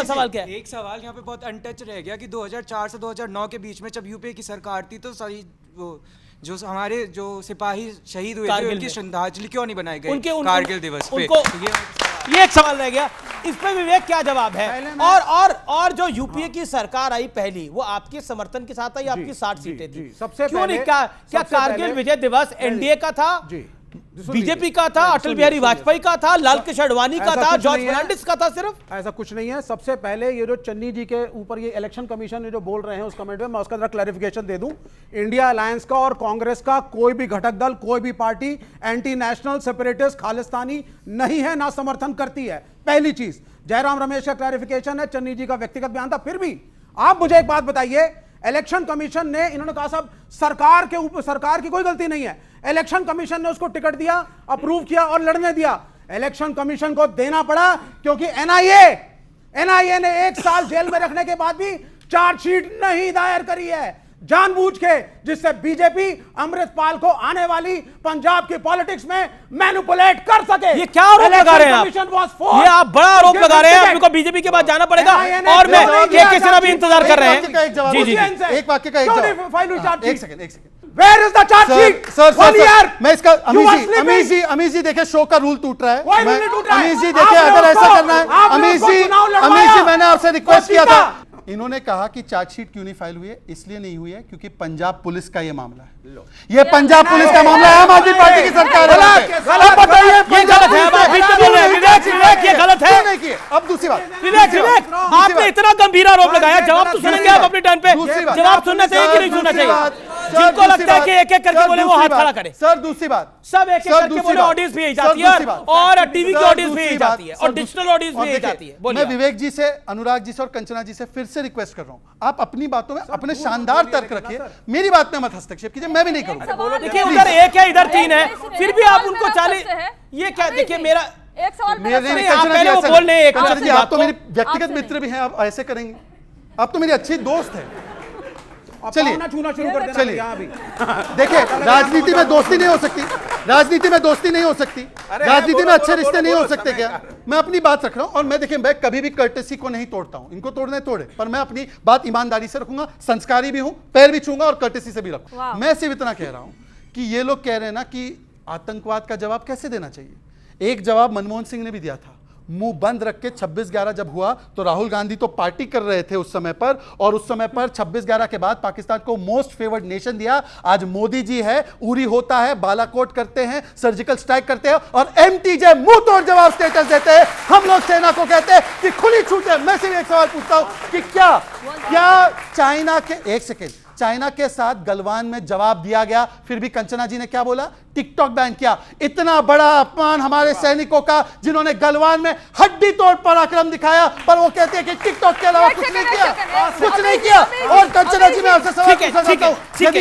सवाल क्या है? एक सवाल यहाँ पे बहुत अनटच रह गया कि 2004 से 2009 के बीच में जब यूपीए की सरकार थी, तो सही वो जो हमारे जो सिपाही शहीद हुए थे उनकी श्रद्धांजलि क्यों नहीं बनाई गई कारगिल दिवस पे? ये एक सवाल रह गया, इस पे विवेक क्या जवाब है? और जो यूपीए की सरकार आई पहली, वो आपके समर्थन के साथ आई, आपकी 60 सीटें थी। सबसे क्यों नहीं? क्या कारगिल विजय दिवस एनडीए का था, बीजेपी का था, अटल बिहारी वाजपेयी का था, लाल कृष्ण आडवाणी का था, जॉर्ज फर्नांडिस का था? सिर्फ ऐसा कुछ नहीं है। सबसे पहले ये जो चन्नी जी के ऊपर ये इलेक्शन कमीशन जो बोल रहे हैं उस कमेंट में मैं उसका जरा क्लैरिफिकेशन दे दूं। इंडिया अलायंस का और कांग्रेस का कोई भी घटक दल, कोई भी party anti national, separatist, Khalistani नहीं है, ना समर्थन करती है। पहली चीज, जयराम रमेश का क्लैरिफिकेशन है, चन्नी जी का व्यक्तिगत बयान था। फिर भी आप मुझे एक बात बताइए, इलेक्शन कमीशन ने, इन्होंने कहा साहब सरकार के ऊपर, सरकार की कोई गलती नहीं है, इलेक्शन कमीशन ने उसको टिकट दिया, अप्रूव किया और लड़ने दिया। इलेक्शन कमीशन को देना पड़ा क्योंकि एनआईए ने 1 साल जेल में रखने के बाद भी चार्जशीट नहीं दायर करी है, जानबूझ के, जिससे बीजेपी अमृतपाल को आने वाली पंजाब की पॉलिटिक्स में मैनिपुलेट कर सके। ये क्या आरोप लगा रहे हैं आप? ये आप बड़ा आरोप लगा रहे हैं। आपको बीजेपी के बाद जाना पड़ेगा और मैं केके सिन्हा भी इंतजार कर रहे हैं। जी, एक वाक्य का एक जवाब। एक second. Where is the charge sheet? Sir, मैं इसका अमीर जी देखिए, शो का रूल टूट रहा है। अमीर जी देखिए, अगर ऐसा करना है, अमीर जी मैंने आपसे रिक्वेस्ट किया था। इन्होंने कहा कि चार्जशीट क्यों नहीं फाइल हुई है, इसलिए नहीं हुई है क्योंकि पंजाब पुलिस का ये मामला है। ये पंजाब पुलिस का मामला है, आम आदमी पार्टी की सरकार है। अब बताइए, ये गलत है, ये गलत है। अब दूसरी बात, विवेक आपने इतना गंभीर आरोप लगाया, जवाब तो सुनेंगे आप अपने टाइम पे। जवाब सुनना चाहिए कि नहीं सुनना चाहिए? जिनको लगता है कि एक-एक करके बोले वो हाथ खड़ा करे। सर दूसरी बात, सब एक-एक करके बोले, ऑडियंस भी यही जाती है और टीवी की ऑडियंस भी यही जाती है और डिजिटल ऑडियंस भी यही जाती है। मैं विवेक जी से, अनुराग जी से और कंचना जी से फिर से रिक्वेस्ट कर रहा हूं, आप अपनी बातों में अपने शानदार तर्क रखिए, मेरी बात में मत हस्तक्षेप कीजिए, मैं भी नहीं करूंगा। देखिए, उधर एक है, इधर 3 है, फिर भी आप उनको 40, ये क्या? देखिए मेरा एक सवाल पहले वो बोल रहे हैं, आप तो मेरे व्यक्तिगत मित्र भी हैं, आप ऐसे करेंगे? आप तो मेरी अच्छी दोस्त है। चलिए छूना शुरू कर देना। चलिए देखिए, राजनीति में दोस्ती नहीं हो सकती, राजनीति में दोस्ती नहीं हो सकती, राजनीति में अच्छे रिश्ते नहीं हो सकते क्या? मैं अपनी बात रख रहा हूं और मैं देखिए, मैं कभी भी कर्टेसी को नहीं तोड़ता हूं, इनको तोड़े, पर मैं अपनी बात ईमानदारी से रखूंगा, संस्कारी भी हूं, पैर भी छूंगा और कर्टेसी से भी रखूंगा। मैं सिर्फ इतना कह रहा हूं कि ये लोग कह रहे हैं ना कि आतंकवाद का जवाब कैसे देना चाहिए। एक जवाब मनमोहन सिंह ने भी दिया था, मुंह बंद रख के 26/11 जब हुआ तो राहुल गांधी तो पार्टी कर रहे थे उस समय पर, और उस समय पर 26/11 के बाद पाकिस्तान को मोस्ट फेवर्ड नेशन दिया। आज मोदी जी है, उरी होता है, बालाकोट करते हैं, सर्जिकल स्ट्राइक करते हैं और एमटीजे मुंह तोड़ जवाब स्टेटस देते हैं। हम लोग सेना को कहते हैं कि खुली छूट है। मैं सिर्फ एक सवाल पूछता हूं कि क्या चाइना के, एक सेकेंड, चाइना के साथ गलवान में जवाब दिया गया, फिर भी कंचना जी ने क्या बोला? टिकटॉक बैन किया। इतना बड़ा अपमान हमारे सैनिकों का जिन्होंने गलवान में हड्डी तोड़ पराक्रम दिखाया, पर वो कहते हैं कि टिकटॉक के अलावा कुछ नहीं किया, कुछ नहीं किया। और कंचना जी, मैं आपसे सवाल पूछना चाहता हूं,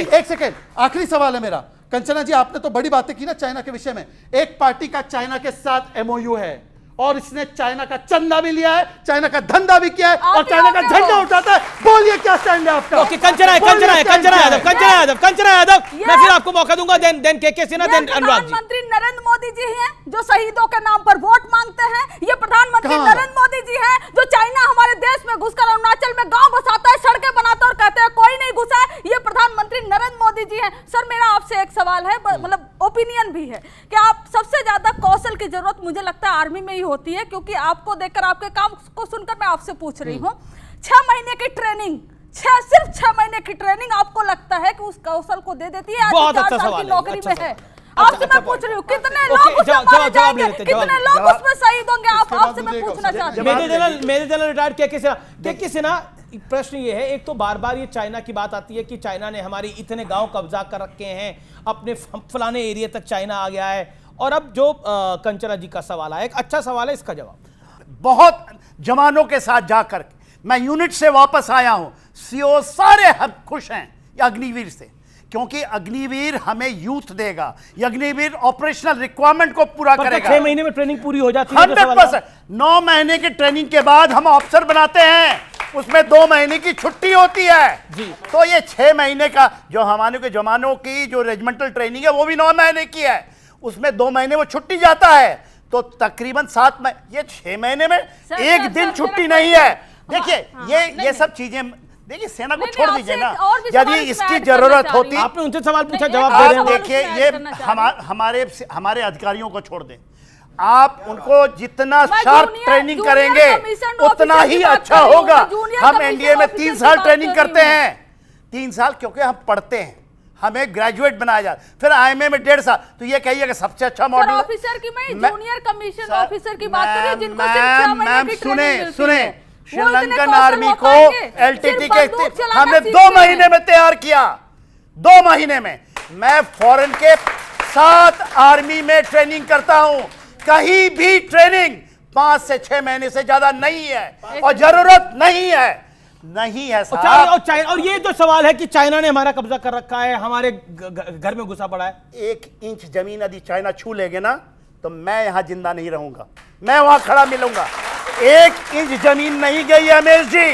एक सेकेंड, आखिरी सवाल है मेरा। कंचना जी, आपने तो बड़ी बातें की ना चाइना के विषय में। एक पार्टी का चाइना के साथ एमओयू है और इसने चाइना का चंदा भी लिया है, चाइना का धंधा भी किया है और चाइना का झंडा उठाता है। बोलिए क्या स्टैंड है आपका? ओके, कंचना यादव, मैं फिर आपको मौका दूंगा। देन के सिन्हा, देन अनुराग जी। प्रधानमंत्री नरेंद्र मोदी जी हैं जो शहीदों के नाम पर वोट मांगते हैं। ये प्रधानमंत्री नरेंद्र मोदी जी हैं जो चाइना हमारे देश में घुसकर अरुणाचल में गांव बसाता है, सड़कें बनाता है और कहते हैं कोई नहीं घुसा है। ये प्रधानमंत्री नरेंद्र मोदी जी हैं। सर, मेरा आपसे एक सवाल है, मतलब ओपिनियन भी है कि आप सबसे ज्यादा कौशल की जरूरत मुझे लगता है आर्मी में ही होती है, क्योंकि आपको देखकर, आपके काम को सुनकर मैं आपसे पूछ रही हूँ। 6 महीने की ट्रेनिंग, सिर्फ 6 महीने की ट्रेनिंग आपको लगता है कि उस कौशल को दे देती है? बहुत अच्छा 4 साल सवाल की नौकरी अच्छा में है। आपसे मैं पूछ रही हूँ, कितने लोग उसमें मारे जाएंगे, कितने लोग उसमें शहीद होंगे? आपसे मैं पूछना चाहती हूँ। मेजर जनरल रिटायर्ड के सिन्हा, प्रश्न ये है, एक तो बार बार ये चाइना की बात आती है कि चाइना ने हमारी इतने गांव कब्जा कर रखे हैं, अपने फलाने एरिया तक चाइना आ गया है। और अब जो कंचना जी का सवाल आया, एक अच्छा सवाल है, इसका जवाब। बहुत जवानों के साथ जाकर मैं यूनिट से वापस आया हूं, सीओ सारे हम खुश हैं अग्निवीर से, क्योंकि अग्निवीर हमें यूथ देगा। ये अग्निवीर ऑपरेशनल रिक्वायरमेंट को पूरा करेगा। 6 महीने में ट्रेनिंग पूरी हो जाती है। 100%। 9 महीने की ट्रेनिंग के बाद हम ऑफिसर बनाते हैं, उसमें 2 महीने की छुट्टी होती है जी। तो ये 6 महीने का जो हमारे के जवानों की जो रेजिमेंटल ट्रेनिंग है वो भी 9 महीने की है, उसमें 2 महीने वो छुट्टी जाता है, तो तकरीबन 7 महीने। ये 6 महीने में एक दिन छुट्टी नहीं है। देखिए ये सब चीजें, देखिए सेना को छोड़ दीजिए ना, यदि इसकी जरूरत होती। आपने उनसे सवाल पूछा, जवाब दे रहे हैं। देखिए ये हमारे अधिकारियों को छोड़ दें, आप उनको जितना शार्प ट्रेनिंग करेंगे उतना ही अच्छा होगा। हम एनडीए में 3 साल ट्रेनिंग करते हैं, 3 साल, क्योंकि हम पढ़ते हैं, हमें ग्रेजुएट बनाया जाता, फिर आईएमए में 1.5 साल। तो ये कहिए कि सबसे अच्छा मॉडल ऑफिसर की, मैं जूनियर कमीशन ऑफिसर की बात कर रही हूं, जिनको सिर्फ 6 महीने की ट्रेनिंग सुने श्रीलंकन आर्मी को एलटीटी के हमने 2 महीने में तैयार किया। 2 महीने में मैं फॉरेन के 7 आर्मी में ट्रेनिंग करता हूं। कहीं भी ट्रेनिंग 5 से 6 महीने से ज्यादा नहीं है और जरूरत नहीं है साहब। और ये जो सवाल है कि चाइना ने हमारा कब्जा कर रखा है, हमारे घर में घुसा पड़ा है। 1 इंच जमीन यदि चाइना छू लेगे ना तो मैं यहां जिंदा नहीं रहूंगा, मैं वहां खड़ा मिलूंगा। 1 इंच जमीन नहीं गई है अमेश जी,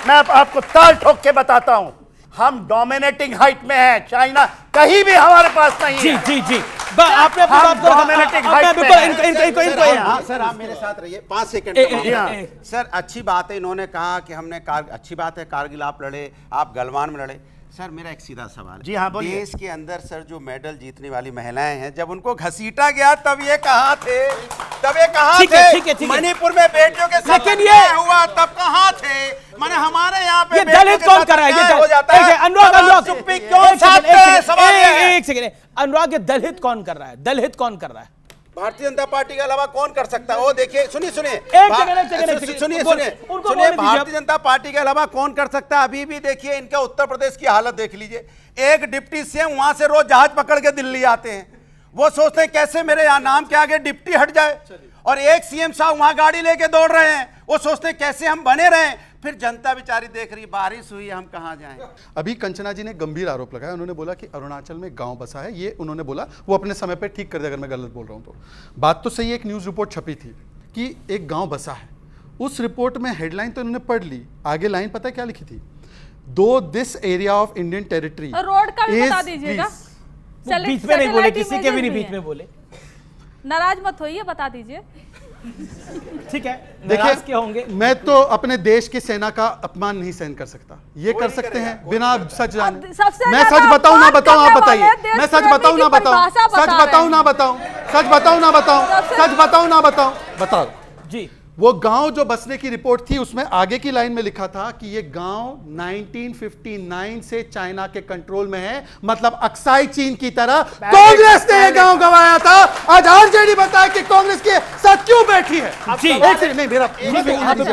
मैं आपको ताल ठोक के बताता हूं। हम डोमिनेटिंग हाइट में हैं, चाइना कहीं भी हमारे पास नहीं है। जी आपने अपनी बात को डोमिनेटिंग हाइट में। सर आप मेरे साथ रहिए 5 सेकंड। सर अच्छी बात है, इन्होंने कहा कि हमने अच्छी बात है कारगिल आप लड़े, आप गलवान में लड़े। सर मेरा एक सीधा सवाल, जी हाँ बोलिए। देश के अंदर सर जो मेडल जीतने वाली महिलाएं हैं, जब उनको घसीटा गया तब ये कहाँ थे? थे? मणिपुर में बेटियों के साथ हुआ तब कहाँ थे? माने हमारे यहाँ पे दलित कौन कर रहा है? हो जाता है। अनुराग चुप्पी क्यों साधते हैं? सवाल है। एक सेकंड, अनुराग ये दलित कौन कर रहा है? दलित कौन कर रहा है? भारतीय जनता पार्टी के अलावा कौन कर सकता है? वो देखिए, सुनिए भारतीय जनता पार्टी के अलावा कौन कर सकता है? अभी भी देखिए इनका उत्तर प्रदेश की हालत देख लीजिए। एक डिप्टी सीएम वहां से रोज जहाज पकड़ के दिल्ली आते हैं, वो सोचते हैं कैसे मेरे यहाँ नाम के आगे डिप्टी हट जाए, और एक सीएम साहब वहां गाड़ी लेके दौड़ रहे हैं, वो सोचते हैं कैसे हम बने रहें। फिर जनता बेचारी देख रही, बारिश हुई, हम कहां जाएं? अभी कंचना जी ने गंभीर आरोप लगाया, उन्होंने बोला कि अरुणाचल में गांव बसा है। ये उन्होंने बोला, वो अपने समय पे ठीक कर दे अगर मैं गलत बोल रहा हूं तो। बात तो सही है, एक न्यूज रिपोर्ट छपी थी कि एक गांव बसा है। उस रिपोर्ट में हेडलाइन तो उन्होंने पढ़ ली, आगे लाइन पता है क्या लिखी थी? दो this area of Indian territory road का भी बता दीजिएगा। बीच में नहीं बोले, किसी के भी नहीं बीच में बोले, नाराज मत होइए, बता दीजिए। ठीक है, नाराज क्या होंगे? मैं तो अपने देश की सेना का अपमान नहीं सहन कर सकता। ये कर सकते हैं बिना सच जाने। मैं सच बताऊं ना बताऊं, आप बताइए। मैं सच बताऊं ना बताऊं, सच बताऊं ना बताऊं, सच बताऊं ना बताऊं, सच बताऊं ना बताऊं, बताओ जी। वो गांव जो बसने की रिपोर्ट थी, उसमें आगे की लाइन में लिखा था कि ये गांव 1959 से चाइना के कंट्रोल में है, मतलब अक्साई चीन की तरह कांग्रेस ने ये गांव गंवाया था। आज आरजेडी बताया कि कांग्रेस के साथ क्यों बैठी है। जी एक सेकंड, नहीं मेरा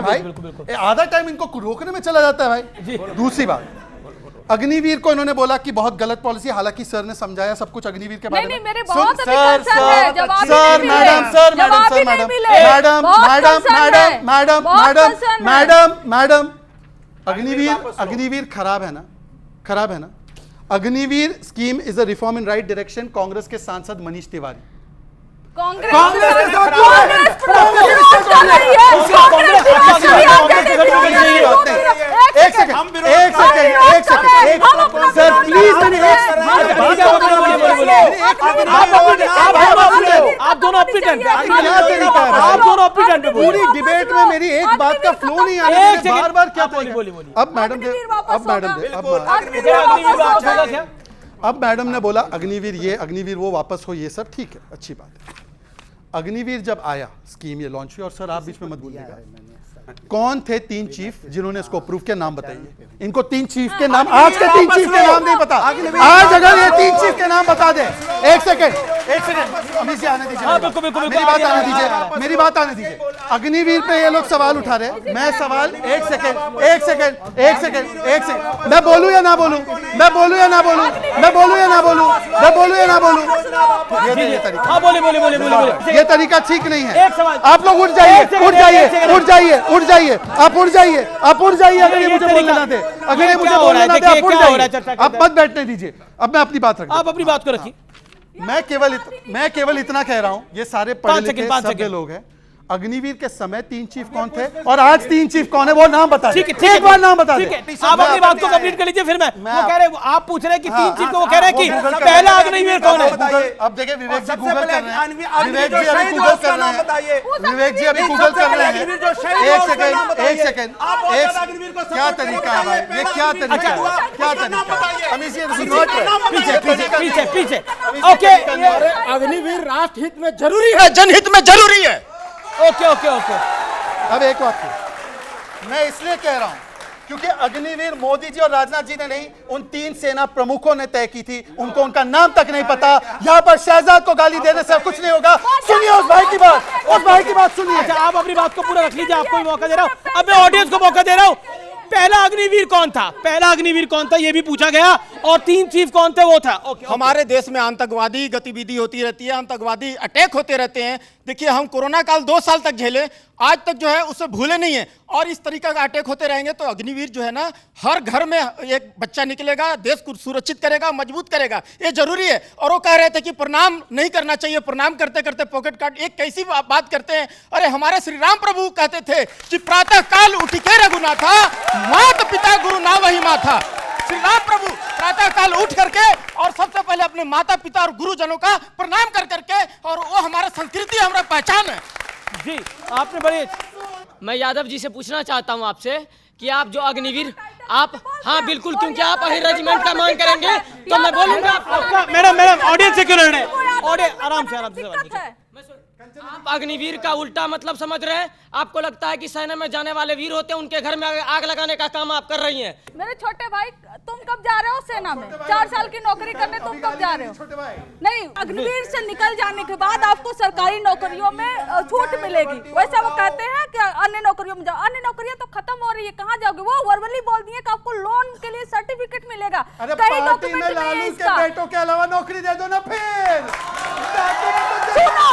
भाई आधा टाइम इनको रोकने में चला जाता है भाई। दूसरी बात, अग्निवीर को इन्होंने बोला कि बहुत गलत पॉलिसी, हालांकि सर ने समझाया सब कुछ अग्निवीर के बारे में। मेरे बहुत सर मैडम अग्निवीर खराब है ना, खराब है ना। Agniveer scheme is a reform in right direction. Congress के सांसद मनीष तिवारी, सर प्लीज आप दोनों अपनी पूरी डिबेट में मेरी एक बात का फ्लो नहीं आ रहा है, बार बार क्या बोली। अब मैडम ने बोला अग्निवीर ये, अग्निवीर वो, वापस हो, ये सब ठीक है, अच्छी बात है। अग्निवीर जब आया, स्कीम ये लॉन्च हुई, और सर आप बीच में मत बोलिएगा, कौन थे 3 चीफ जिन्होंने इसको अप्रूव किया, नाम बताइए। इनको 3 चीफ के नाम, आज के 3 चीफ के नाम नहीं पता। आज अगर ये 3 चीफ के नाम बता दे, एक सेकंड अभी से आने दीजिए, मेरी बात आने दीजिए। अग्निवीर पे ये लोग सवाल उठा रहे, मैं सवाल, एक सेकंड, मैं बोलूं या ना बोलूं, मैं बोलूं या ना बोलूं, मैं बोलूं या ना बोलूं, मैं बोलूं या ना बोलूं, ये तरीका, ये तरीका ठीक नहीं है। आप लोग उठ जाइए, उठ जाइए, उठ जाइए, उठ जाइए, आप उठ जाइए, आप उठ जाइए। अगर ये मुझे बोलने ना दे, अगर ये मुझे बोलने ना दे, आप उठ जाइए, आप मत बैठने दीजिए। अब मैं अपनी बात रखता हूं, आप अपनी बात को रखिए। मैं केवल इतना कह रहा हूं, ये सारे पढ़े लिखे सभ्य लोग हैं। अग्निवीर के समय 3 चीफ कौन थे और आज 3 चीफ कौन है, वो नाम बता दे। एक बार नाम बता दे। आप अपनी बात को कंप्लीट कर लीजिए, फिर मैं वो कह रहे, आप पूछ रहे हैं कि 3 चीफ को, वो कह रहे हैं कि पहला अग्निवीर कौन है। अब देखिए विवेक जी गूगल कर रहे हैं, विवेक जी अभी गूगल कर रहे हैं, विवेक जी अभी गूगल कर रहे हैं। एक सेकंड, क्या तरीका है भाई, ये क्या तरीका है, क्या तरीका है। पीछे ओके, अग्निवीर राष्ट्र हित में जरूरी है, जनहित में जरूरी है। ओके। अब एक बात मैं इसलिए कह रहा हूं क्योंकि अग्निवीर मोदी जी और राजनाथ जी ने नहीं, उन 3 सेना प्रमुखों ने तय की थी, उनको उनका नाम तक नहीं पता। यहां पर शहजाद को गाली देने से कुछ नहीं होगा। सुनिए उस भाई की बात, सुनिए। अच्छा, आप अपनी बात को पूरा रख लीजिए, आपको भी मौका दे रहा हूं, अब मैं ऑडियंस को मौका दे रहा हूं। पहला अग्निवीर कौन था, ये भी पूछा गया, और 3 चीफ कौन थे, वो था। हमारे देश में आतंकवादी गतिविधि होती रहती है, आतंकवादी अटैक होते रहते हैं। देखिए, हम कोरोना काल 2 साल तक झेले, आज तक जो है उससे भूले नहीं है, और इस तरीका का अटैक होते रहेंगे तो अग्निवीर जो है ना, हर घर में एक बच्चा निकलेगा, देश को सुरक्षित करेगा, मजबूत करेगा, ये जरूरी है। और वो कह रहे थे कि प्रणाम नहीं करना चाहिए, प्रणाम करते करते पॉकेट काट, एक कैसी बात करते हैं। अरे हमारे श्री राम प्रभु कहते थे कि प्रातः काल उठ के रघुनाथा, माता पिता गुरु ना वही माथा। श्री राम प्रभु प्रातः काल उठ करके और सबसे पहले अपने माता पिता और गुरुजनों का प्रणाम कर करके, और वो हमारा संस्कृति, हमारा पहचान है। जी, आपने बड़े, मैं यादव जी से पूछना चाहता हूं आपसे कि आप जो अग्निवीर, आप, हाँ बिल्कुल, क्योंकि आप रेजिमेंट का मांग करेंगे तो मैं बोलूंगा। मैडम ऑडियंस से क्यों लड़ रहे हैं, आराम से आप अग्निवीर का उल्टा मतलब समझ रहे हैं। आपको लगता है कि सेना में जाने वाले वीर होते हैं, उनके घर में आग लगाने का काम आप कर रही हैं। मेरे छोटे भाई, तुम कब जा रहे हो सेना में? 4 साल की नौकरी करने तुम कब जा रहे हो? नहीं, अग्निवीर से निकल जाने के बाद आपको सरकारी नौकरियों में छूट मिलेगी, वैसा वो कहते हैं कि अन्य नौकरियों में जाओ। अन्य नौकरियां तो खत्म हो रही है, कहाँ जाओगे? वो वर्बली बोल दिए कि आपको लोन के लिए सर्टिफिकेट मिलेगा। कई डॉक्यूमेंट में इसका, बेटों के अलावा नौकरी दे दो ना फिर। सुनो,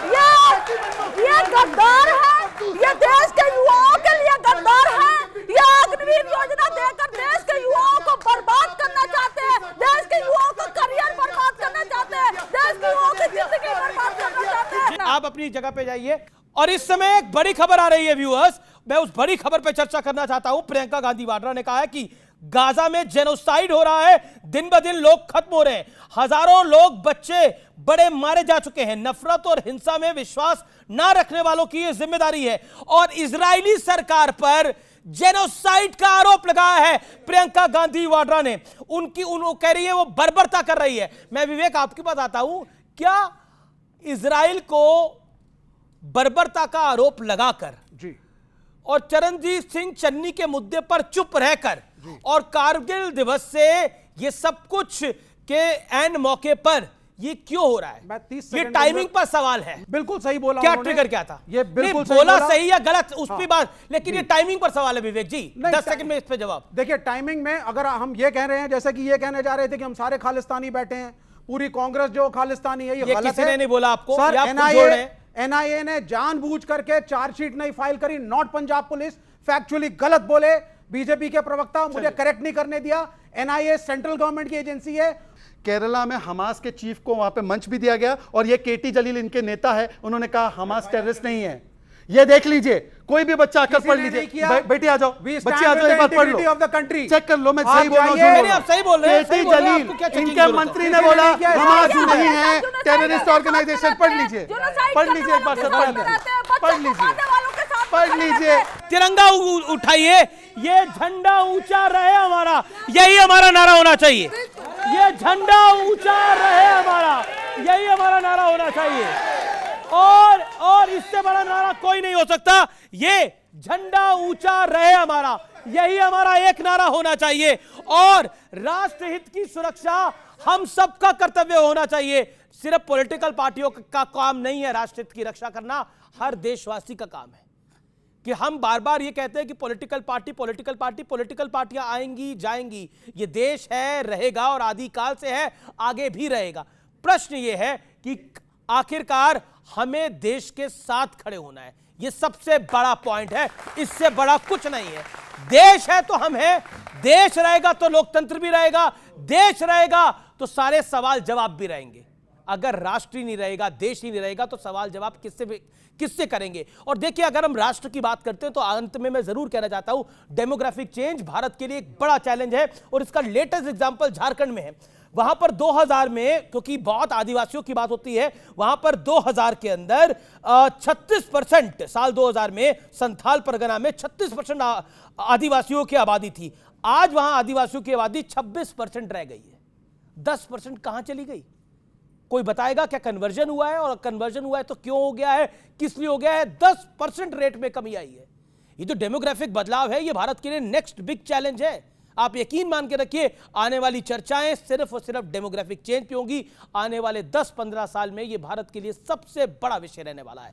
ये गद्दार है, ये देश के युवाओं के लिए गद्दार है। ये अग्निवीर योजना देकर देश के युवाओं को बर्बाद करना चाहते हैं, देश के युवाओं का करियर बर्बाद करना चाहते हैं, देश के युवाओं की जिंदगी बर्बाद करना चाहते हैं। आप अपनी जगह पे जाइए। और इस समय एक बड़ी खबर आ रही है व्यूअर्स, मैं उस बड़ी खबर पे चर्चा करना चाहता हूं। प्रियंका गांधी वाड्रा ने कहा है कि गाजा में जेनोसाइड हो रहा है, दिन ब दिन लोग खत्म हो रहे हैं, हजारों लोग, बच्चे बड़े मारे जा चुके हैं। नफरत और हिंसा में विश्वास ना रखने वालों की यह जिम्मेदारी है, और इजरायली सरकार पर जेनोसाइड का आरोप लगाया है प्रियंका गांधी वाड्रा ने। उनको कह रही है वो बर्बरता कर रही है। मैं विवेक आपकी बात आता हूं, क्या इजराइल को बर्बरता का आरोप लगाकर जी और चरणजीत सिंह चन्नी के मुद्दे पर चुप रहकर और कारगिल दिवस से ये सब कुछ के एन मौके पर ये क्यों हो रहा है? मैं 30 ये सेकंड टाइमिंग पर सवाल है। बिल्कुल सही बोला। क्या ट्रिगर क्या था? ये बिल्कुल सही बोला, सही या गलत उस पे बात, लेकिन जी। ये टाइमिंग पर सवाल है विवेक जी। 10 सेकंड में इस पे जवाब। देखिए टाइमिंग में अगर हम ये कह रहे हैं, जैसे कि ये कहने जा रहे थे कि हम सारे खालिस्तानी बैठे हैं, पूरी कांग्रेस जो खालिस्तानी है, ये गलत है। किसी ने नहीं बोला आपको। सर, आप खुद जोड़ रहे हैं। एनआईए ने जानबूझ करके चार्जशीट नहीं फाइल करी, नॉट पंजाब पुलिस। फैक्चुअली गलत बोले बीजेपी के प्रवक्ता, मुझे करेक्ट नहीं करने दिया। एनआईए सेंट्रल गवर्नमेंट की एजेंसी है। केरला में हमास के चीफ को वहां पे मंच भी दिया गया, और ये केटी जलील इनके नेता है, उन्होंने कहा हमास टेररिस्ट नहीं है। ये देख लीजिए, कोई भी बच्चा आकर पढ़ लीजिए। बेटी आ जाओ, बच्चे आ जाओ, एक बार पढ़ लो, चेक कर लो। मैं सही बोल रहा हूं, आप सही बोल रहे हैं। केटी जलील इनके मंत्री ने बोला हमास नहीं है, टेररिस्ट ऑर्गेनाइजेशन। पढ़ लीजिए, पढ़ लीजिए एक बार सर, पढ़ लीजिए। तिरंगा उठाइए, ये झंडा ऊंचा रहे हमारा, यही हमारा नारा होना चाहिए। ये झंडा ऊंचा रहे हमारा, यही हमारा नारा होना चाहिए। और इससे बड़ा नारा कोई नहीं हो सकता। ये झंडा ऊंचा रहे हमारा, यही हमारा एक नारा होना चाहिए। और राष्ट्रहित की सुरक्षा हम सबका कर्तव्य होना चाहिए। सिर्फ पॉलिटिकल पार्टियों का काम नहीं है राष्ट्रहित की रक्षा करना, हर देशवासी का काम है। कि हम बार बार ये कहते हैं कि पॉलिटिकल पार्टियां आएंगी जाएंगी, ये देश है, रहेगा और आदिकाल से है, आगे भी रहेगा। प्रश्न ये है कि आखिरकार हमें देश के साथ खड़े होना है, ये सबसे बड़ा पॉइंट है, इससे बड़ा कुछ नहीं है। देश है तो हम हैं, देश रहेगा तो लोकतंत्र भी रहेगा, देश रहेगा तो सारे सवाल जवाब भी रहेंगे। अगर राष्ट्र ही नहीं रहेगा, देश ही नहीं रहेगा, तो सवाल जवाब किससे करेंगे? और देखिए, अगर हम राष्ट्र की बात करते हैं तो अंत में मैं जरूर कहना चाहता हूं, डेमोग्राफिक चेंज भारत के लिए एक बड़ा चैलेंज है, और इसका लेटेस्ट एग्जांपल झारखंड में है। वहां पर 2000 में, क्योंकि बहुत आदिवासियों की बात होती है, वहां पर 2000 के अंदर 36%, साल 2000 में संथाल परगना में 36% आदिवासियों की आबादी थी। आज वहां आदिवासियों की आबादी 26% रह गई है। 10% कहां चली गई? कोई बताएगा क्या कन्वर्जन हुआ है? और कन्वर्जन हुआ है तो क्यों हो गया है, किस लिए हो गया है? 10% रेट में कमी आई है। ये जो डेमोग्राफिक बदलाव है, ये भारत के लिए नेक्स्ट बिग चैलेंज है। आप यकीन मान के रखिए, आने वाली चर्चाएं सिर्फ और सिर्फ डेमोग्राफिक चेंज पे होंगी। आने वाले 10-15 साल में ये भारत के लिए सबसे बड़ा विषय रहने वाला है।